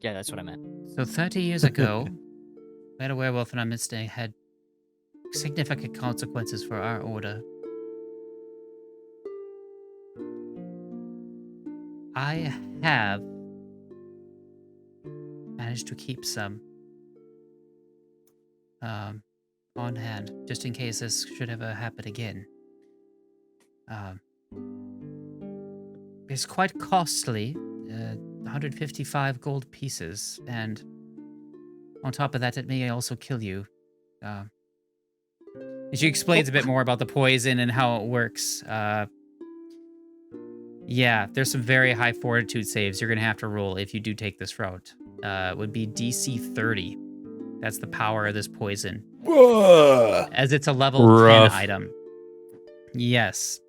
Yeah, that's what I meant. So 30 years ago, we had a werewolf in our midst and it had significant consequences for our order. I have managed to keep some on hand, just in case this should ever happen again. It's quite costly, 155 gold pieces, and on top of that, it may also kill you. She explains a bit more about the poison and how it works. Yeah, there's some very high fortitude saves you're going to have to roll if you do take this route. It would be DC 30. That's the power of this poison. As it's a level 10 item. Yes.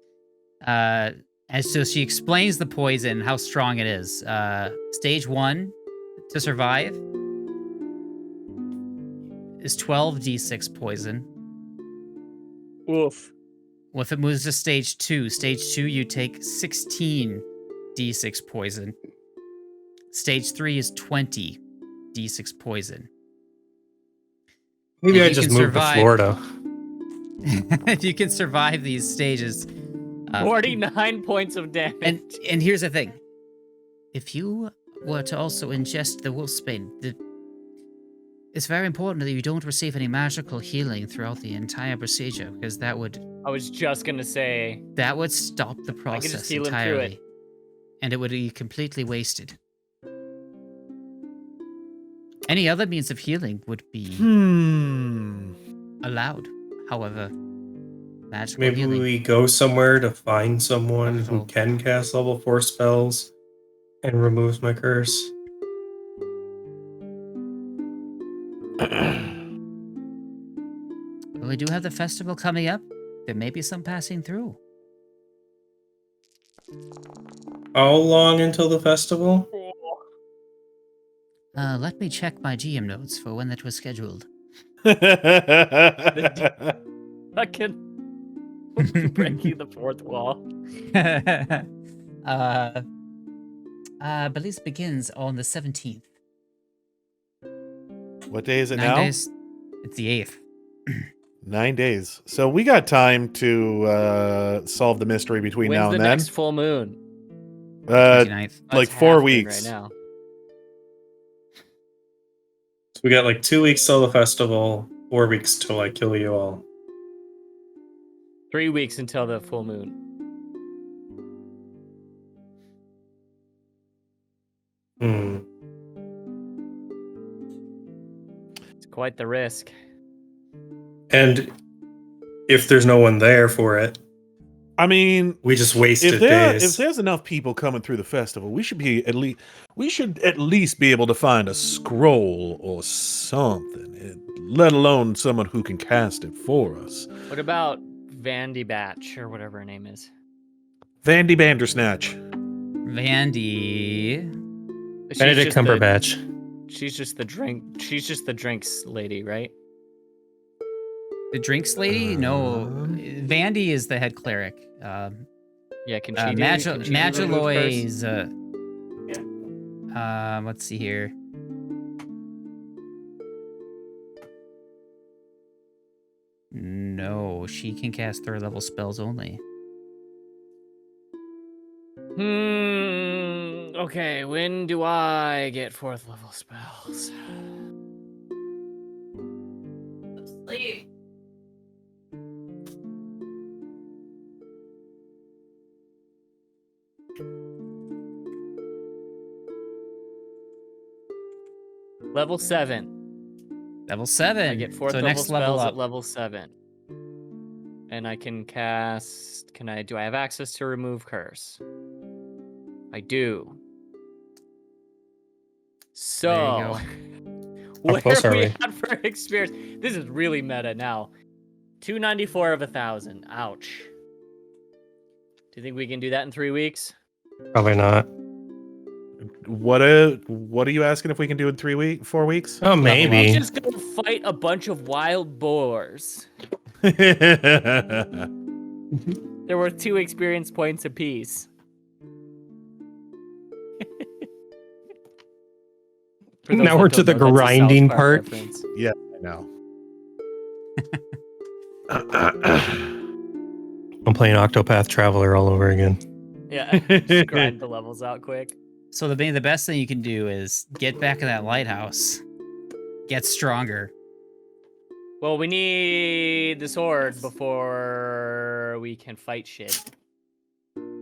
And so she explains the poison, how strong it is. Stage 1 to survive is 12 D6 poison. Oof. Well, if it moves to stage 2, you take 16 D6 poison. Stage 3 is 20 D6 poison. Maybe I just moved to Florida. If you can survive these stages... 49 points of damage. And here's the thing. If you were to also ingest the wolfsbane, it's very important that you don't receive any magical healing throughout the entire procedure, because that would... I was just going to say... That would stop the process entirely. And it would be completely wasted. Any other means of healing would be allowed. However, magical Maybe healing... we go somewhere to find someone who can cast level 4 spells and removes my curse. We do have the festival coming up. There may be some passing through. How long until the festival? Let me check my GM notes for when that was scheduled. Fucking breaking the fourth wall. I believe it begins on the 17th. What day is it 9 now? days. It's the 8th. 9 days. So we got time to solve the mystery between When's now the and then. next full moon? 29th. Like That's 4 happening weeks. right now. So we got like 2 weeks till the festival, 4 weeks till I kill you all. 3 weeks until the full moon. Hmm. It's quite the risk. And if there's no one there for it, I mean, we just wasted if days. there's enough people coming through the festival, we should at least be able to find a scroll or something, let alone someone who can cast it for us. What about Vandy Batch or whatever her name is? Vandy Bandersnatch. Vandy. She's Benedict just the- Cumberbatch. She's just the drinks lady, right? The drinks lady? No. Vandy is the head cleric. Yeah, can she do remove Magiloy curse? is let's see here. No, she can cast 3rd level spells only. Okay, when do I get 4th level spells? Sleep. Level 7. Level 7. I get 4th so level next level spells up. at level 7. And I can cast... Do I have access to remove curse? I do. So... There Where close are are we we? at for experience? This is really meta now. 294 of 1,000. Ouch. Do you think we can do that in 3 weeks? Probably not. What are you asking if we can do in 4 weeks? Oh, Let's maybe. just go fight a bunch of wild boars. Well, They're worth 2 experience points apiece. For those Now that we're don't to the know, that's a South grinding Park part. reference. I know. I'm playing Octopath Traveler all over again. Yeah, just grind the levels out quick. So the best thing you can do is get back in that lighthouse. Get stronger. Well, we need the sword before we can fight shit.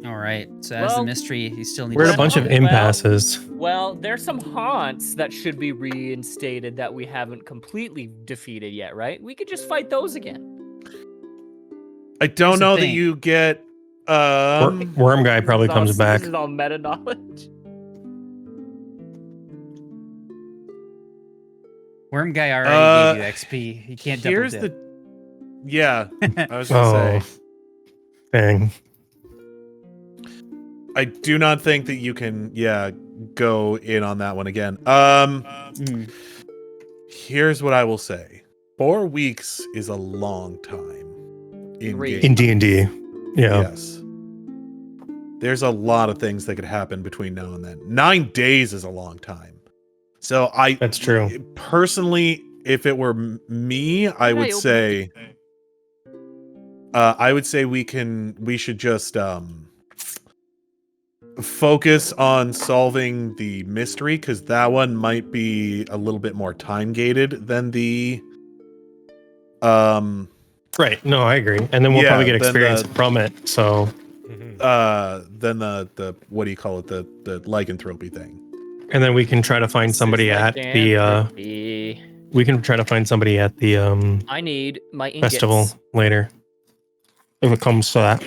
All right. So as the Well, mystery, you still need We're to at a bunch of solve. impasses. Well, there's some haunts that should be reinstated that we haven't completely defeated yet, right? We could just fight those again. I don't Here's the know that thing. you get Worm guy probably comes back. This is all meta knowledge. Worm guy already gave you XP. He can't double here's dip. yeah, I was gonna Oh, say dang. I do not think that you can go in on that one again. Here's what I will say. 4 weeks is a long time in 3. game. In D&D. Yeah. Yes. There's a lot of things that could happen between now and then. 9 days is a long time. So That's true. Personally, if it were me, I would say we should just focus on solving the mystery, because that one might be a little bit more time gated than the Right. No, I agree. And then we'll probably get then experience from it. So then the what do you call it, the lycanthropy thing. and then we can try to find somebody at the I need my ingots. festival later. If it comes to that.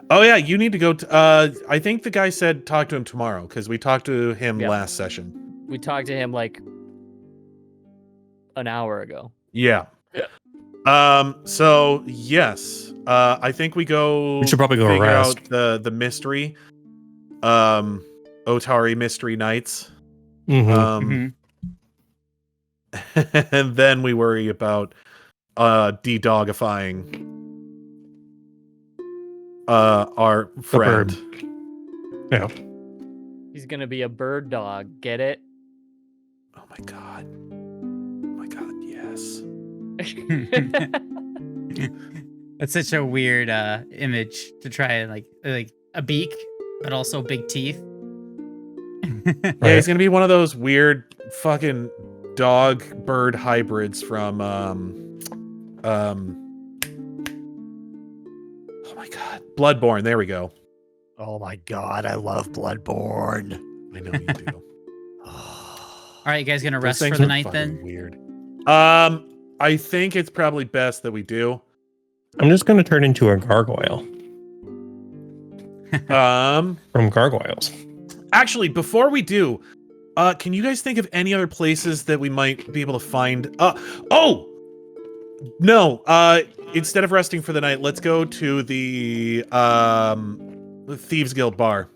Oh yeah, you need to go to I think the guy said talk to him tomorrow, because we talked to him Yep. last session. We talked to him like an hour ago. Yeah. So yes. I think we go We should probably go figure rest. out the mystery. Otari Mystery Nights. Mhm. And then we worry about de-dogifying our friend. bird. Yeah. He's gonna be a bird dog. Get it? Oh my god. Oh my god, yes. That's such a weird image to try and like a beak, but also big teeth. Yeah, he's gonna be one of those weird fucking dog bird hybrids from oh my god, Bloodborne. There we go. Oh my god, I love Bloodborne. I know you do. All right, you guys gonna Those rest for things the are night fucking then? Weird. I think it's probably best that we do. I'm just going to turn into a gargoyle from gargoyles. Actually, before we do, can you guys think of any other places that we might be able to find? Oh, no. Instead of resting for the night, let's go to the Thieves Guild bar.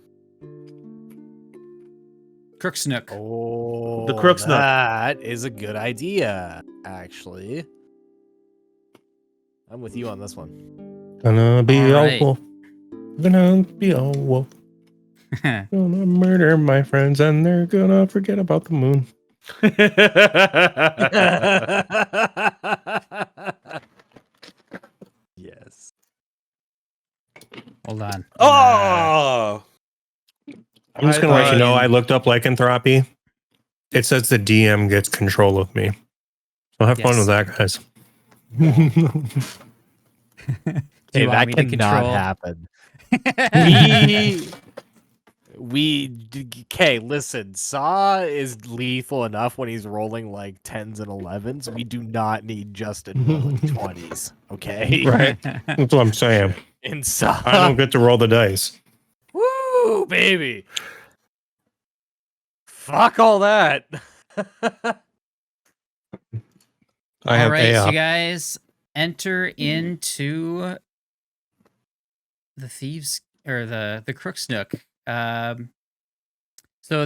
Crook's Nook. Oh, The Crook's Nook. That is a good idea, actually. I'm with you on this one. Gonna be All a right. wolf. Gonna be a wolf. Gonna murder my friends and they're gonna forget about the moon. Yes. Hold on. Oh, I'm just I gonna let you thought- know I looked up lycanthropy. It says the DM gets control of me. So have fun Yes. with that, guys. Do you Hey, want that me to cannot control? happen. Okay, listen, Saw is lethal enough when he's rolling like 10s and 11s. We do not need Justin rolling 20s, okay? Right. That's what I'm saying. In Saw. I don't get to roll the dice. Woo, baby. Fuck all that. I have All right, so AI. you guys enter into the thieves or the Crook's Nook. So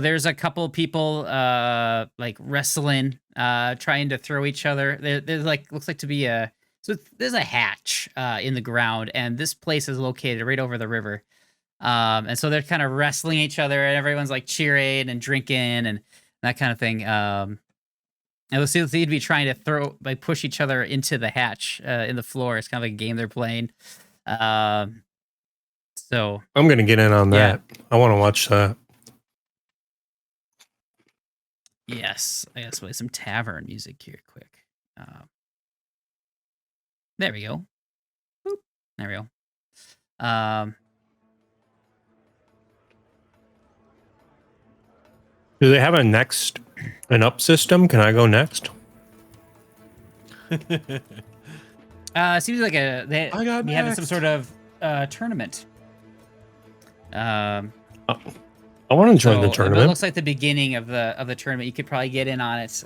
there's a couple people like wrestling, trying to throw each other. There's like looks like to be there's a hatch in the ground, and this place is located right over the river. And so they're kind of wrestling each other, and everyone's like cheering and drinking and that kind of thing. And they seem to be trying to push each other into the hatch in the floor. It's kind of like a game they're playing. So I'm gonna get in on Yeah. that. I want to watch that. yes, I gotta play some tavern music here quick. There we go. Boop. There we go. Do they have an up system? Can I go next? Seems like they I got be having some next. sort of tournament. I want to join the It tournament. looks like the beginning of the tournament. You could probably get in on it.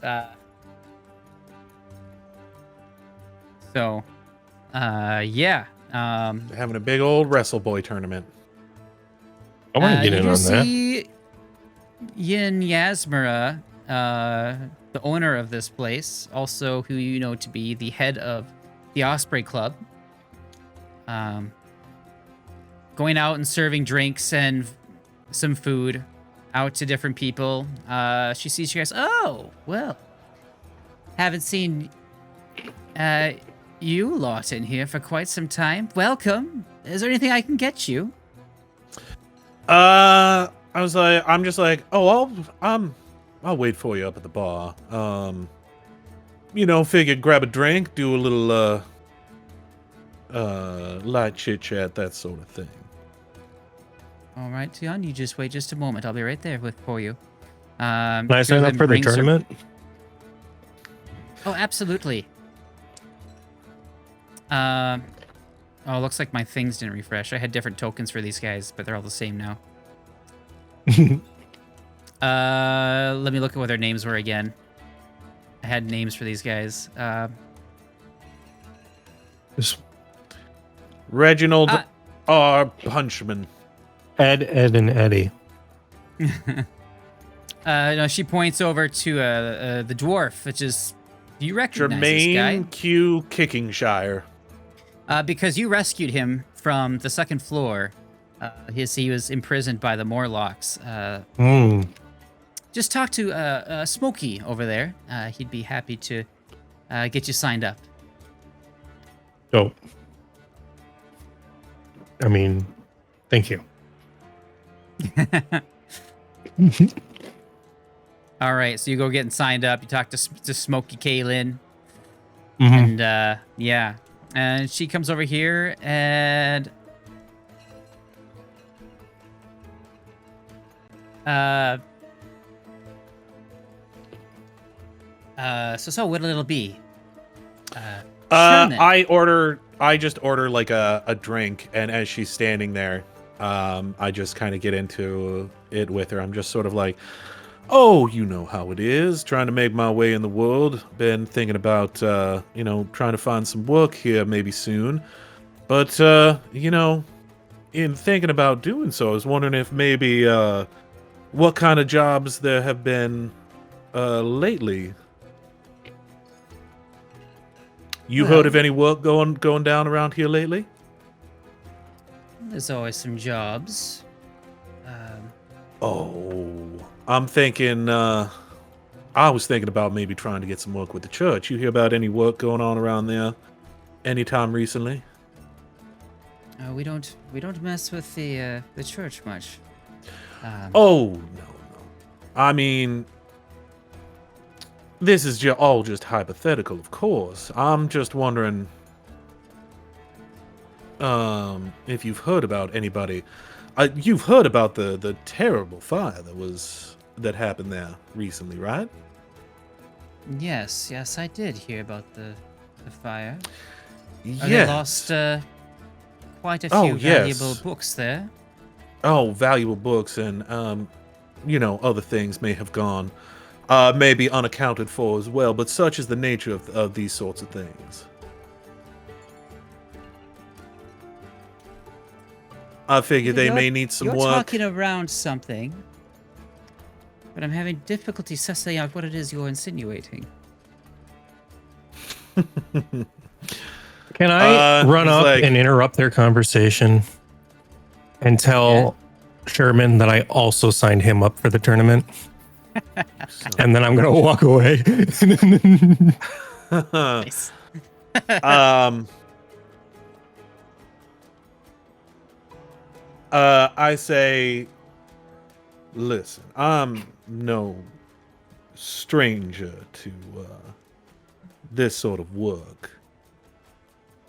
Yeah. They're having a big old Wrestle Boy tournament. I want to get you in do on that. see Yin Yasmura, the owner of this place, also who you know to be the head of the Osprey Club, going out and serving drinks and some food out to different people. She sees you guys. Oh, well, haven't seen you lot in here for quite some time. Welcome. Is there anything I can get you? I'm just like, oh, I'll wait for you up at the bar. Figured grab a drink, do a little light chit chat, that sort of thing. All right, Tion, you just wait just a moment. I'll be right there for you. Can I sign up for the tournament? Oh, absolutely. Looks like my things didn't refresh. I had different tokens for these guys, but they're all the same now. Let me look at what their names were again. I had names for these guys. Reginald R. Punchman. Ed, and Eddie. No, she points over to the dwarf, which is, do you recognize this guy? Jermaine Q. Kickingshire. Because you rescued him from the second floor. He was imprisoned by the Morlocks. Just talk to Smokey over there. He'd be happy to get you signed up. So, I mean, thank you. All right, so you go getting signed up. You talk to Smokey Kaylin, Mhm. and yeah, and she comes over here and so what'll it be? Sherman. I just order like a drink, and as she's standing there, I just kind of get into it with her. I'm just sort of like, oh, you know how it is, trying to make my way in the world. Been thinking about, trying to find some work here maybe soon. But, in thinking about doing so, I was wondering if maybe, what kind of jobs there have been, lately. You heard of any work going down around here lately? There's always some jobs. I'm thinking, I was thinking about maybe trying to get some work with the church. You hear about any work going on around there anytime recently? We don't mess with the church much. No. I mean, this is all just hypothetical, of course. I'm just wondering, if you've heard about anybody. You've heard about the terrible fire that happened there recently, right? Yes, I did hear about the fire. Yes. They lost quite a few valuable books there. Oh, valuable books and other things may have gone, maybe unaccounted for as well. But such is the nature of these sorts of things. I figure they may need some you're work. You're talking around something, but I'm having difficulty sussing out what it is you're insinuating. Can I run up and interrupt their conversation and tell Sherman that I also signed him up for the tournament? And then I'm going to walk away. Nice. I say, listen, I'm no stranger to this sort of work.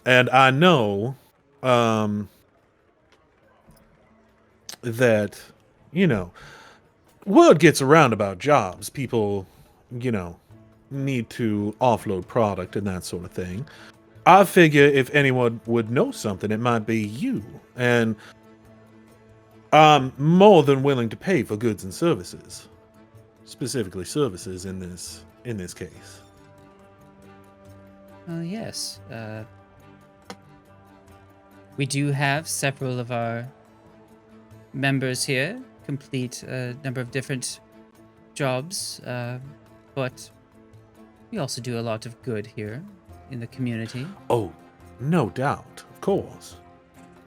And I know that, word gets around about jobs. People, need to offload product and that sort of thing. I figure if anyone would know something, it might be you. And I'm more than willing to pay for goods and services. Specifically services in this case. Yes. We do have several of our members here complete a number of different jobs, but we also do a lot of good here in the community. Oh, no doubt, of course.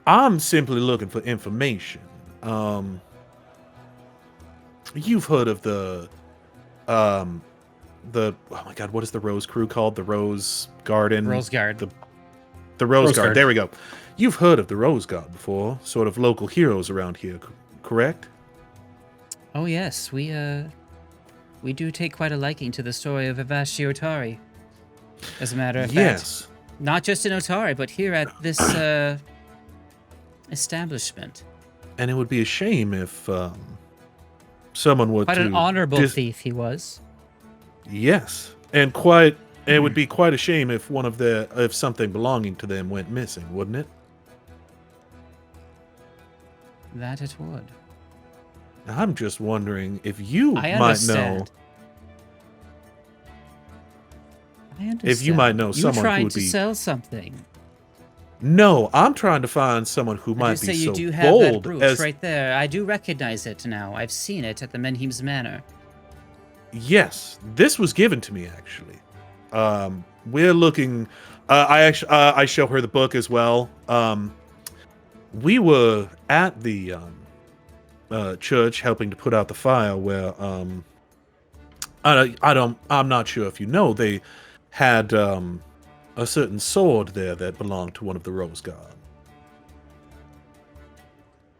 I'm simply looking for information. You've heard of the oh my god, what is the Rose Crew called? The Rose Garden? Rose Guard. The Rose Guard. There we go. You've heard of the Rose Guard before, sort of local heroes around here, correct? Oh yes, we do take quite a liking to the story of Avashi Otari. As a matter of fact, not just in Otari, but here at this establishment. And it would be a shame if someone were quite an honorable thief he was. Yes, and it would be quite a shame if if something belonging to them went missing, wouldn't it? That it would. I'm just wondering if you might know. I understand. If you might know someone who would be trying to sell something. No, I'm trying to find someone who might be so you do have bold that brooch as right there. I do recognize it now. I've seen it at the Menheim's Manor. Yes, this was given to me actually. We're looking. I show her the book as well. We were at the church helping to put out the fire where I'm not sure if you know, they had a certain sword there that belonged to one of the Rose Guard.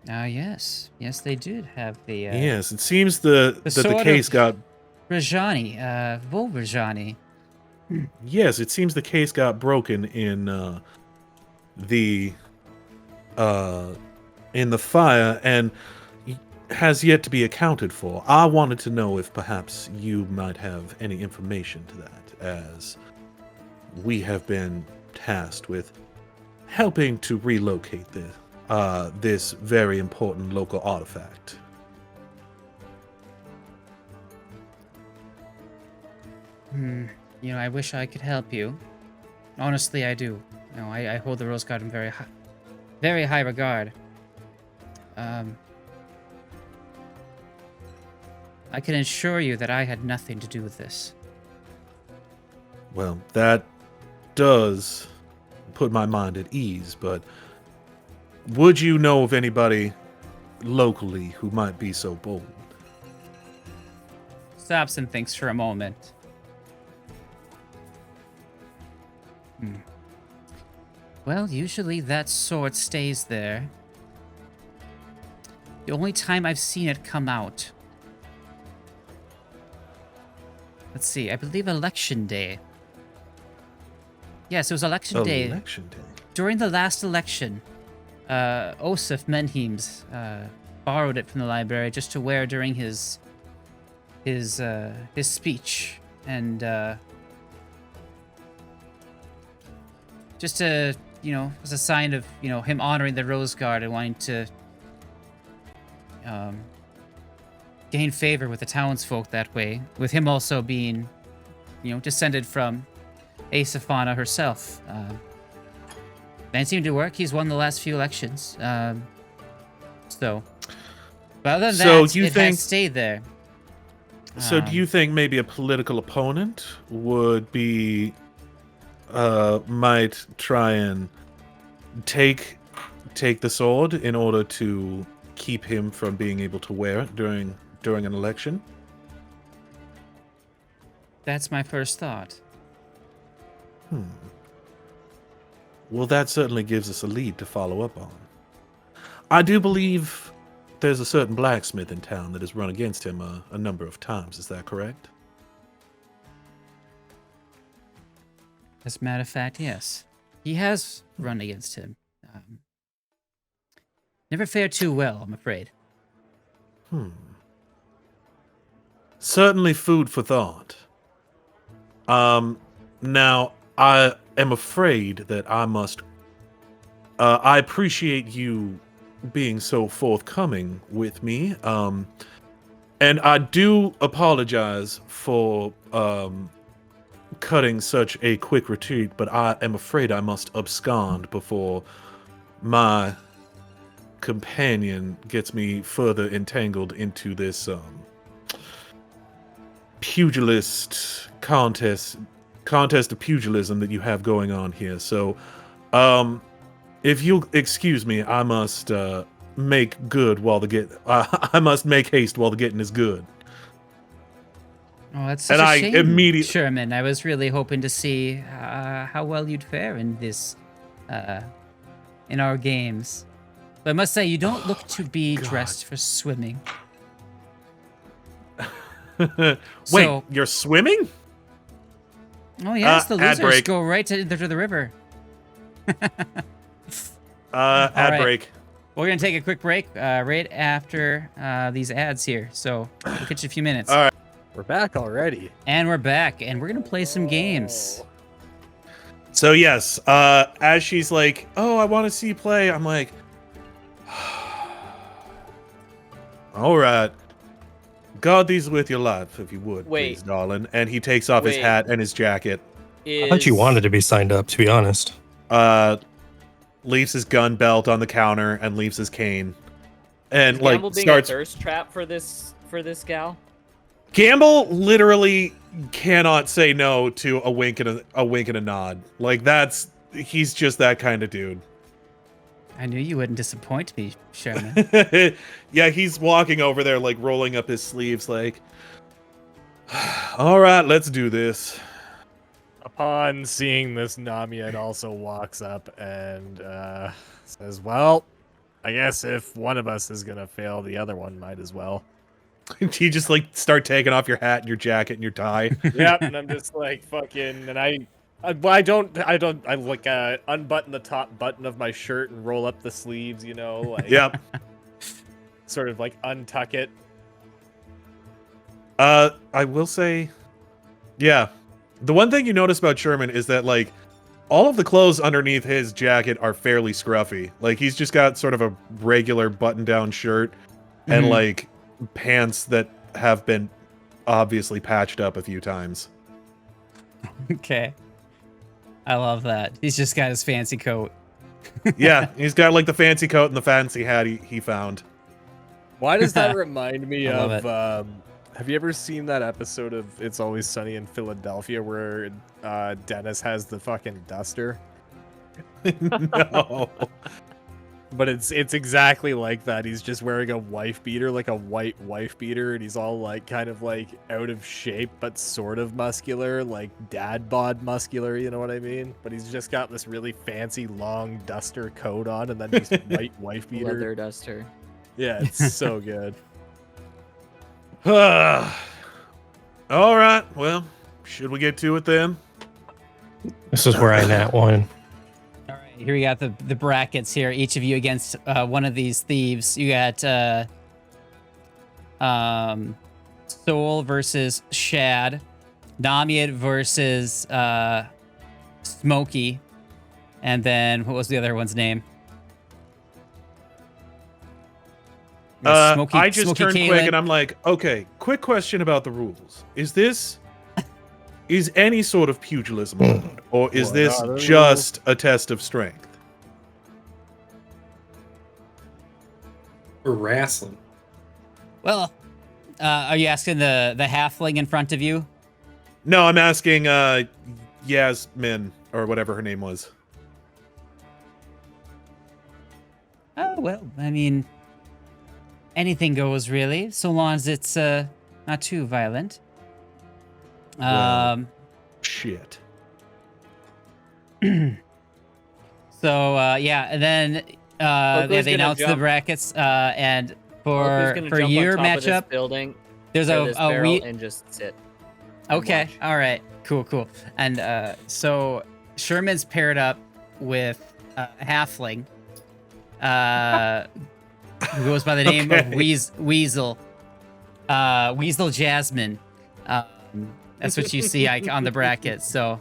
Yes. Yes, they did have the... Yes, it seems that the sword case of- got... Rajani, Rajani. Yes, it seems the case got broken in the fire and has yet to be accounted for. I wanted to know if perhaps you might have any information to that, as we have been tasked with helping to relocate this very important local artifact. You know, I wish I could help you. Honestly, I do. You know, I hold the Rose Guard in very high regard. I can assure you that I had nothing to do with this. Well, that does put my mind at ease, but would you know of anybody locally who might be so bold? Stops and thinks for a moment. Well, usually that sword stays there. The only time I've seen it come out. Let's see, I believe election day. Yes, it was election day. Election day. During the last election, Osif Menhims borrowed it from the library just to wear during his speech, and just to, you know, as a sign of, you know, him honoring the Rose Guard and wanting to gain favor with the townsfolk that way, with him also being, you know, descended from Asaphana herself. Man seemed to work. He's won the last few elections. So, but other than that, it has stayed there. So do you think maybe a political opponent would be, might try and take the sword in order to keep him from being able to wear it during an election? That's my first thought. Well, that certainly gives us a lead to follow up on. I do believe there's a certain blacksmith in town that has run against him a number of times. Is that correct? As a matter of fact, yes. He has run against him. Never fared too well, I'm afraid. Certainly food for thought. Now, I am afraid that I must... I appreciate you being so forthcoming with me. And I do apologize for cutting such a quick retreat, but I am afraid I must abscond before my companion gets me further entangled into this pugilist contest of pugilism that you have going on here. So if you'll excuse me, I must make good while I must make haste while the getting is good. Oh, that's such a shame, Sherman. I was really hoping to see how well you'd fare in this, in our games. But I must say, you don't look to be dressed for swimming. Wait, you're swimming? Oh yes, the ad losers break. go right to the river. Ad break. We're gonna take a quick break right after these ads here. So we'll catch you in a few minutes. All right. We're back already. And we're back, and we're gonna play some games. So yes, as she's like, "Oh, I want to see you play," I'm like, "All right, guard these with your life, if you would, please, darling." And he takes off his hat and his jacket. I thought you wanted to be signed up, to be honest. Leaves his gun belt on the counter and leaves his cane, and Is like Gamble being starts. a thirst trap for this gal. Gamble literally cannot say no to a wink and a nod. Like he's just that kind of dude. I knew you wouldn't disappoint me, Sherman. Yeah, he's walking over there, like rolling up his sleeves, like, "All right, let's do this." Upon seeing this, Namied also walks up and says, "Well, I guess if one of us is gonna fail, the other one might as well." You just like start taking off your hat and your jacket and your tie. Yep, and I'm just like fucking, and I like unbutton the top button of my shirt and roll up the sleeves, you know, like Yep. sort of like untuck it. I will say, yeah. The one thing you notice about Sherman is that like all of the clothes underneath his jacket are fairly scruffy. Like he's just got sort of a regular button-down shirt and like pants that have been obviously patched up a few times. Okay. I love that. He's just got his fancy coat. Yeah, he's got like the fancy coat and the fancy hat he found. Why does that remind me I love of? Have you ever seen that episode of It's Always Sunny in Philadelphia where Dennis has the fucking duster? No. But it's exactly like that. He's just wearing a wife beater, like a white wife beater, and he's all like kind of like out of shape, but sort of muscular, like dad bod muscular, you know what I mean? But he's just got this really fancy long duster coat on, and then this white wife beater. Leather duster. Yeah, it's so good. All right. Well, should we get to it then? This is where I nat one. All right, here we got the brackets here. Each of you against one of these thieves. You got Soul versus Shad, Namied versus Smokey, and then what was the other one's name? I just Smokey turned Kalen. quick and I'm like, okay, quick question about the rules. Is any sort of pugilism allowed? Or is this just a test of strength? We're wrestling. Well, are you asking the halfling in front of you? No, I'm asking Yasmin, or whatever her name was. Oh, well, I mean, anything goes, really, so long as it's not too violent. Shit. So, yeah, and then they announced the brackets, and for your matchup, building, there's a we and just sit. Okay, watch. all right, cool. And so Sherman's paired up with a halfling, who goes by the name of Weasel, Weasel Jasmine. That's what you see on the bracket. So,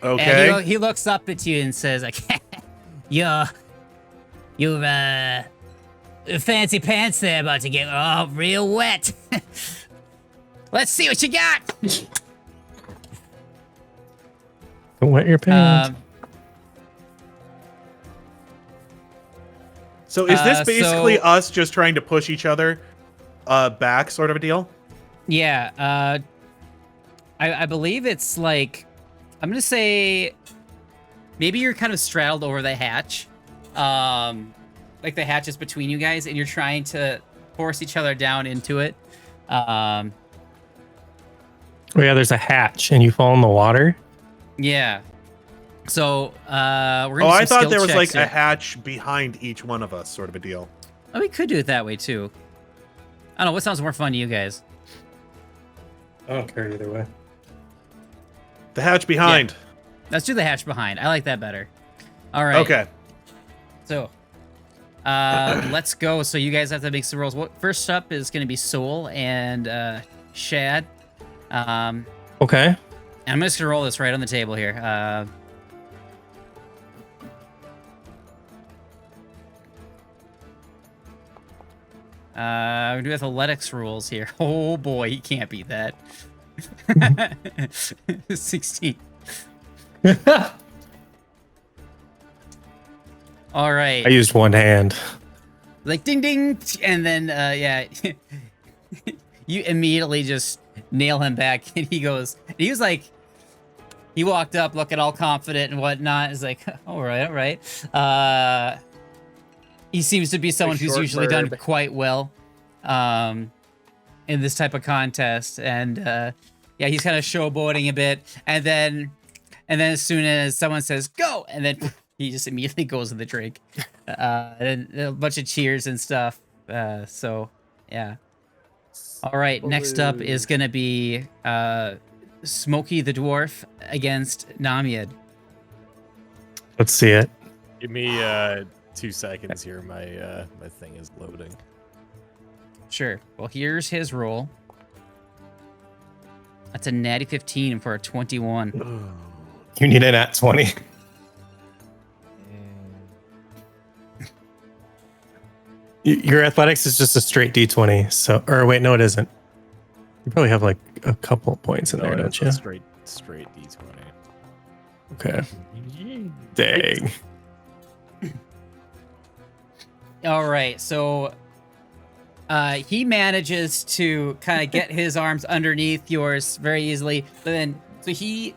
Okay. and he looks up at you and says, like, you've fancy pants there about to get real wet. Let's see what you got. Don't wet your pants. So is this basically so- us just trying to push each other back, sort of a deal? Yeah, I believe it's like, I'm gonna say, maybe you're kind of straddled over the hatch, like the hatch is between you guys, and you're trying to force each other down into it. Oh yeah, there's a hatch, and you fall in the water. Yeah. So we're gonna Oh, do I some thought skill there was checks like here. a hatch behind each one of us, sort of a deal. Oh, we could do it that way too. I don't know what sounds more fun to you guys. I don't care either way. The hatch behind. Let's do the hatch behind. I like that better. All right. Okay. So, let's go. So you guys have to make some rolls. First up is going to be Soul and Shad. Okay. I'm just going to roll this right on the table here. We're going to do athletics rules here. Oh boy, he can't beat that. 16. All right. I used one hand. Like ding ding, and then yeah, you immediately just nail him back, and he was like, he walked up looking all confident and whatnot. He's like, all right. He seems to be someone who's short usually done bird. quite well. in this type of contest, and yeah, he's kind of showboating a bit, and then as soon as someone says go, and then he just immediately goes to the drink, and a bunch of cheers and stuff. So yeah. All right, next up is gonna be Smokey the Dwarf against Namied. Let's see it. Give me 2 seconds here. My my thing is loading. Sure. Well, here's his roll. That's a natty 15 for a 21. You need an at 20. Your athletics is just a straight D20. So, or wait, no, it isn't. You probably have like a couple points in there, don't you? Straight D20. Okay. Dang. All right, so he manages to kind of get his arms underneath yours very easily, but then so he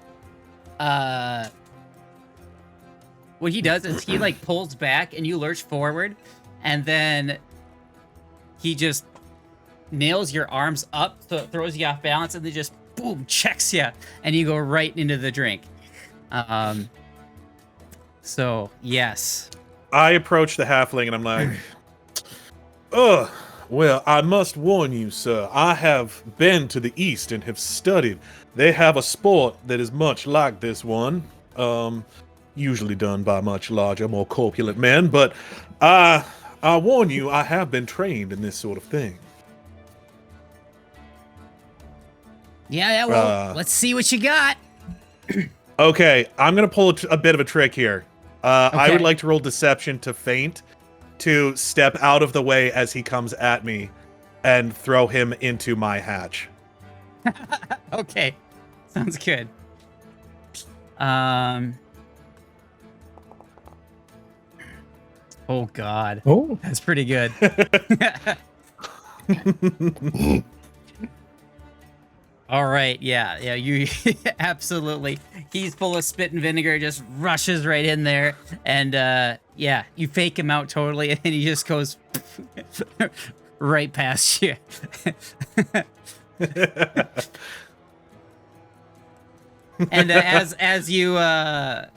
what he does is he like pulls back and you lurch forward, and then he just nails your arms up, so it throws you off balance, and then just boom checks you, and you go right into the drink. So yes. I approach the halfling and I'm like, ugh, well, I must warn you, sir. I have been to the east and have studied. They have a sport that is much like this one, usually done by much larger, more corpulent men, but I warn you, I have been trained in this sort of thing. Yeah, well, let's see what you got. Okay, I'm going to pull a bit of a trick here. I would Okay. like to roll deception to feint, to step out of the way as he comes at me and throw him into my hatch. Okay, sounds good. Oh God, Oh. that's pretty good. All right, yeah, you absolutely. He's full of spit and vinegar, just rushes right in there, and yeah, you fake him out totally, and he just goes right past you. And as you as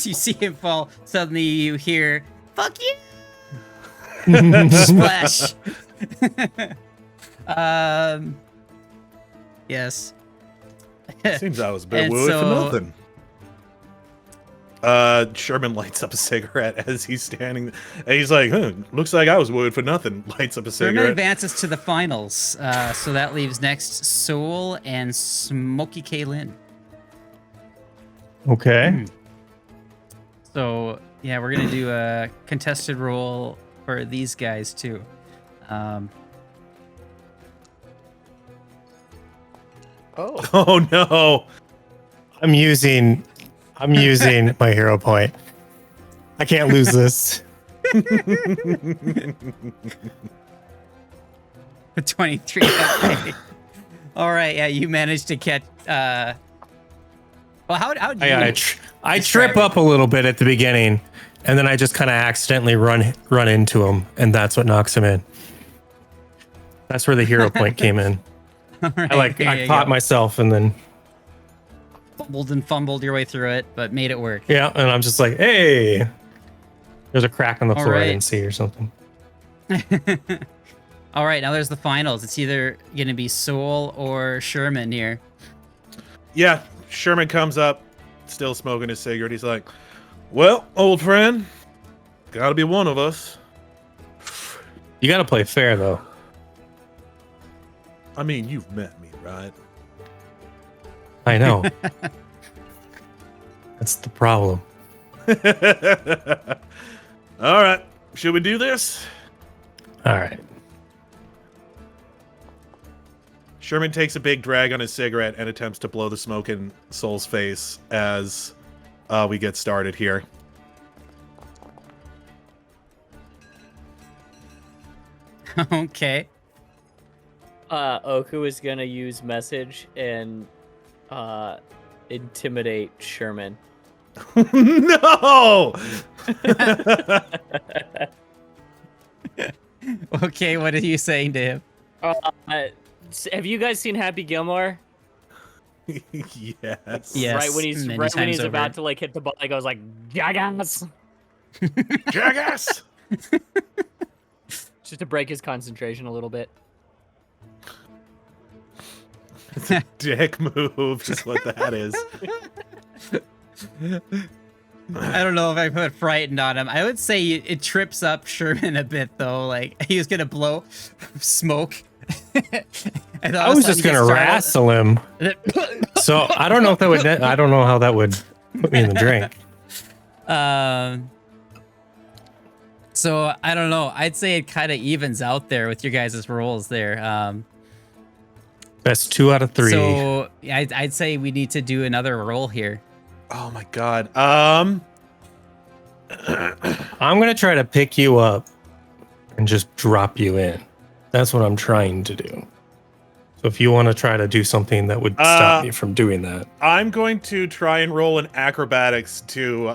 you see him fall, suddenly you hear "fuck you" splash. Yes. Seems I was a bit And wooed so- for nothing. Sherman lights up a cigarette as he's standing. And he's like, looks like I was wooed for nothing. Lights up a Sherman cigarette. advances to the finals. So that leaves next Soul and Smokey Kaylin. Okay. So yeah, we're gonna do a contested roll for these guys too. Oh no. I'm using my hero point. I can't lose this. 23. Okay. All right, yeah, you managed to catch. Well, how do you? I trip up a little bit at the beginning, and then I just kind of accidentally run into him, and that's what knocks him in. That's where the hero point came in. All right, I caught myself, and then fumbled your way through it, but made it work. yeah, and I'm just like, hey, there's a crack on the All floor I right. didn't see or something. All right, now there's the finals. It's either gonna be Soul or Sherman here. Yeah, Sherman comes up, still smoking his cigarette. He's like, well, old friend, gotta be one of us. You got to play fair though. I mean, you've met me, right? I know. That's the problem. All right, should we do this? All right. Sherman takes a big drag on his cigarette and attempts to blow the smoke in Soul's face as we get started here. Okay. Oku is gonna use message and intimidate Sherman. No! Okay, what are you saying to him? Have you guys seen Happy Gilmore? Yes. Yes, Right when he's many times over. about to like hit the ball, he goes like, "Jackass!" Jackass. Just to break his concentration a little bit. It's a dick move, is what that is. I don't know if I put frightened on him. I would say it trips up Sherman a bit though. Like he was gonna blow smoke. I was just gonna wrestle him. So I don't know if that would. I don't know how that would put me in the drink. So I don't know. I'd say it kind of evens out there with your guys' rolls there. Best 2 out of 3. So I'd say we need to do another roll here. Oh my god. I'm gonna try to pick you up and just drop you in. That's what I'm trying to do. So if you want to try to do something that would stop me from doing that, I'm going to try and roll an acrobatics to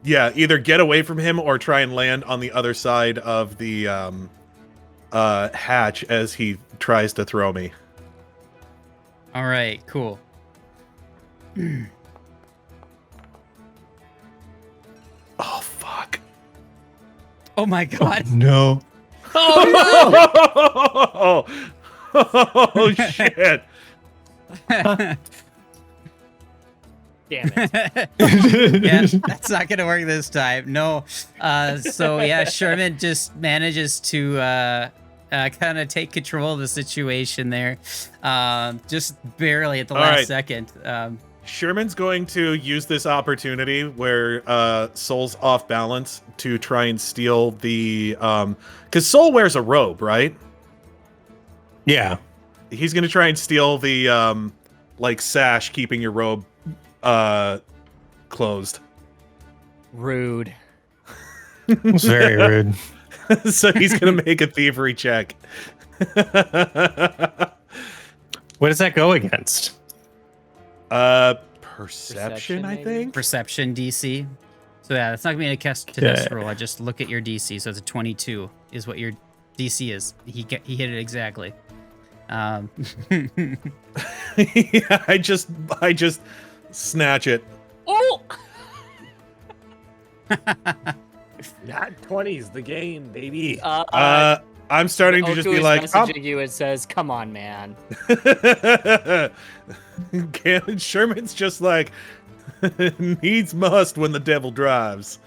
yeah, either get away from him or try and land on the other side of the hatch as he tries to throw me. All right, cool. Oh fuck. Oh my god. no. Oh no! Oh shit! Damn it. Yeah, that's not gonna work this time. No. So yeah, Sherman just manages to kind of take control of the situation there, just barely at the All last right. second. Sherman's going to use this opportunity where Soul's off balance to try and steal the because Soul wears a robe, right? Yeah. He's gonna try and steal the like sash keeping your robe closed. Rude. It's very rude. So he's gonna make a thievery check. What does that go against? Perception, I maybe? think. Perception DC. So yeah, that's not gonna be a test to this roll. I just look at your DC. So it's a 22 is what your DC is. He hit it exactly. Yeah, I just snatch it. Oh! Not 20's the game, baby. I'm starting to just be like, messaging you. It says, "Come on, man." Sherman's just like, needs must when the devil drives.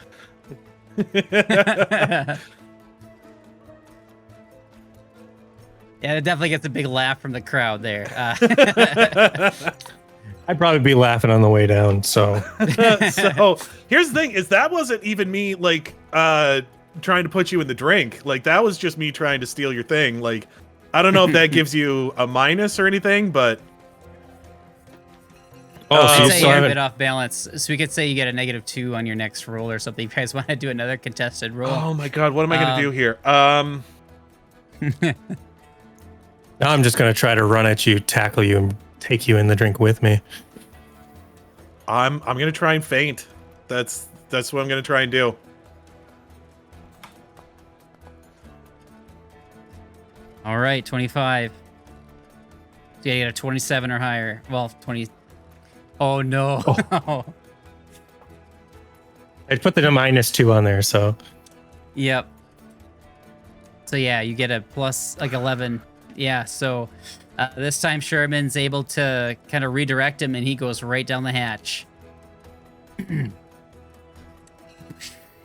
Yeah, it definitely gets a big laugh from the crowd there. I'd probably be laughing on the way down. So So here's the thing: is that wasn't even me like trying to put you in the drink. Like that was just me trying to steal your thing. Like I don't know if that gives you a minus or anything, but so I'd you say still you're a haven't. bit off balance. So we could say you get a -2 on your next roll or something. If you guys want to do another contested roll. oh my god, what am I gonna do here? Now I'm just gonna try to run at you, tackle you, and take you in the drink with me. I'm gonna try and feint. That's what I'm gonna try and do. All right, 25. So yeah, you got a 27 or higher. Well, 20. Oh no. I'd put the -2 on there, so Yep. So yeah, you get a plus like 11. Yeah, so this time Sherman's able to kind of redirect him and he goes right down the hatch.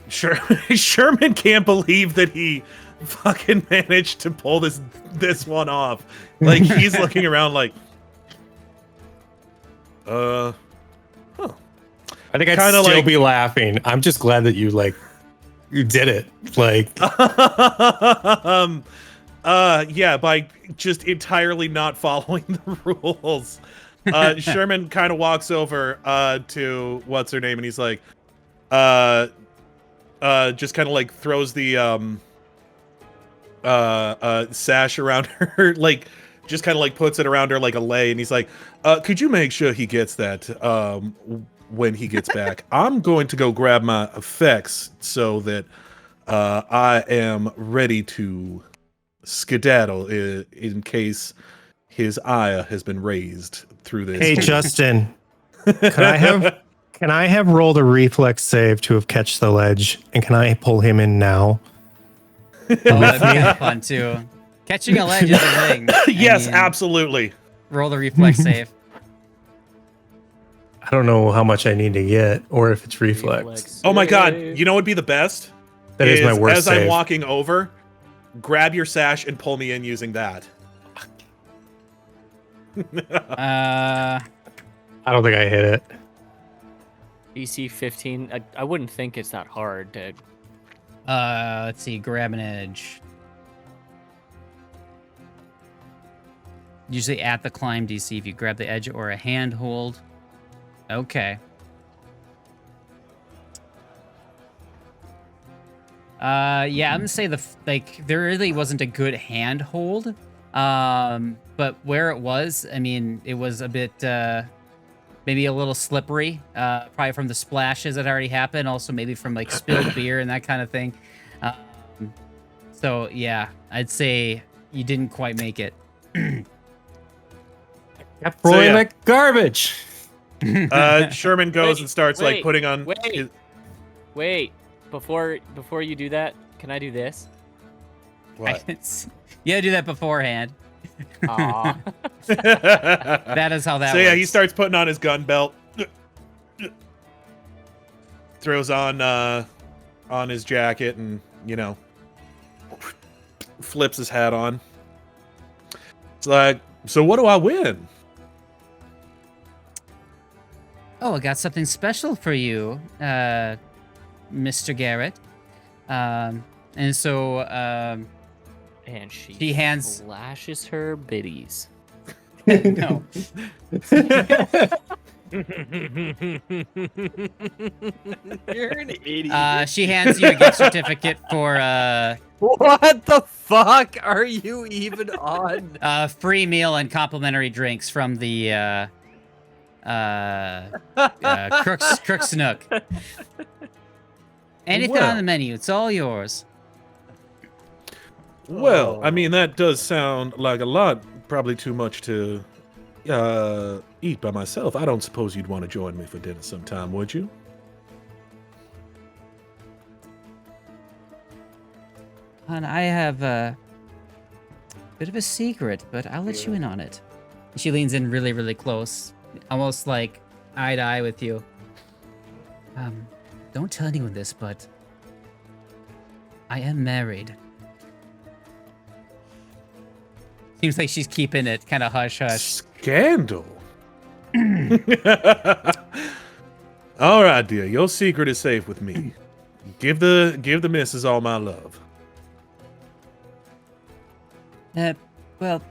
Sherman can't believe that he fucking managed to pull this one off. Like he's looking around like I think I'd Kinda still like- be laughing. I'm just glad that you did it. Like yeah, by just entirely not following the rules. Sherman kind of walks over to what's her name and he's like just kind of like throws the sash around her, like just kind of like puts it around her like a lei, and he's like, could you make sure he gets that when he gets back. I'm going to go grab my effects so that I am ready to skedaddle in case his ire has been raised through this. Hey, Justin, can I have rolled a reflex save to have catch the ledge, and can I pull him in now? Oh, that'd be kind of fun too. Catching a ledge is a thing. Yes, absolutely. Roll the reflex save. I don't know how much I need to get, or if it's reflex. Oh my god, you know what would be the best? That is my worst As save. I'm walking over, grab your sash and pull me in using that. I don't think I hit it. DC 15. I wouldn't think it's that hard to. Let's see. Grab an edge. Usually at the climb DC, if you grab the edge or a handhold. Okay. Yeah, I'm gonna say there really wasn't a good handhold. But where it was, I mean, it was a bit maybe a little slippery, probably from the splashes that already happened, also maybe from like spilled beer and that kind of thing. So yeah, I'd say you didn't quite make it. Kept rolling like garbage. Sherman goes and starts like putting on. Wait, before you do that, can I do this? What? Yeah, do that beforehand. Aw. That is how that So works. yeah, he starts putting on his gun belt. Throws on his jacket and, flips his hat on. It's like, so what do I win? Oh, I got something special for you, Mr. Garrett. And so, And she flashes her biddies. no. You're an idiot. She hands you a gift certificate for What the fuck are you even on? free meal and complimentary drinks from the Crook's Nook. Anything on the menu, it's all yours. Well, I mean, that does sound like a lot. Probably too much to eat by myself. I don't suppose you'd want to join me for dinner sometime, would you? And I have a bit of a secret, but I'll let you in on it. She leans in really, really close, almost like eye to eye with you. Don't tell anyone this, but I am married. Seems like she's keeping it kind of hush-hush. Scandal. All right, dear. Your secret is safe with me. Give the missus all my love. Well,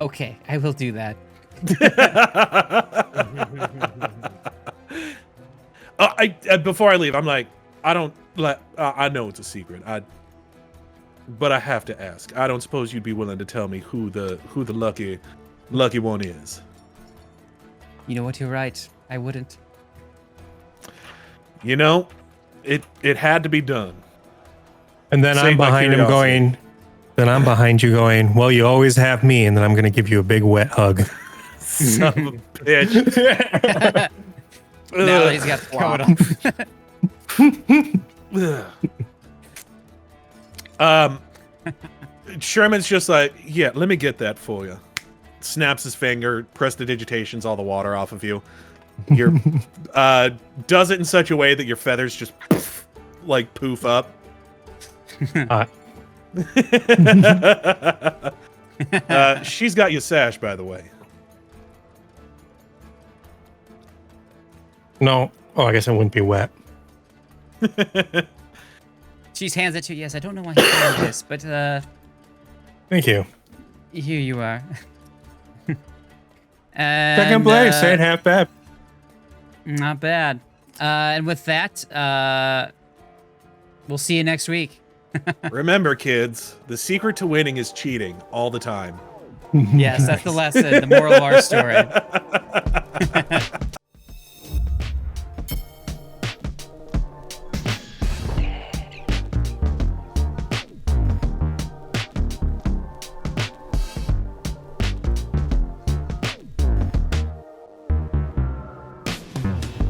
okay, I will do that. Before I leave, I'm like, I know it's a secret. But I have to ask. I don't suppose you'd be willing to tell me who the lucky one is. You know what? You're right. I wouldn't. You know, it had to be done. And then Save I'm my behind him curiosity. going. Then I'm behind you going. Well, you always have me, and then I'm gonna give you a big wet hug. Son of a bitch. Now that he's got the coat on. Sherman's just like, yeah, let me get that for you. Snaps his finger, prestidigitations all the water off of you. You're does it in such a way that your feathers just like poof up. She's got your sash, by the way. No. Oh, I guess it wouldn't be wet. She hands it to you. Yes, I don't know why he found this, but Thank you. here you are. And, Second place. Ain't half bad. Not bad. And with that, we'll see you next week. Remember, kids, the secret to winning is cheating all the time. Yes, that's the lesson, the moral of our story.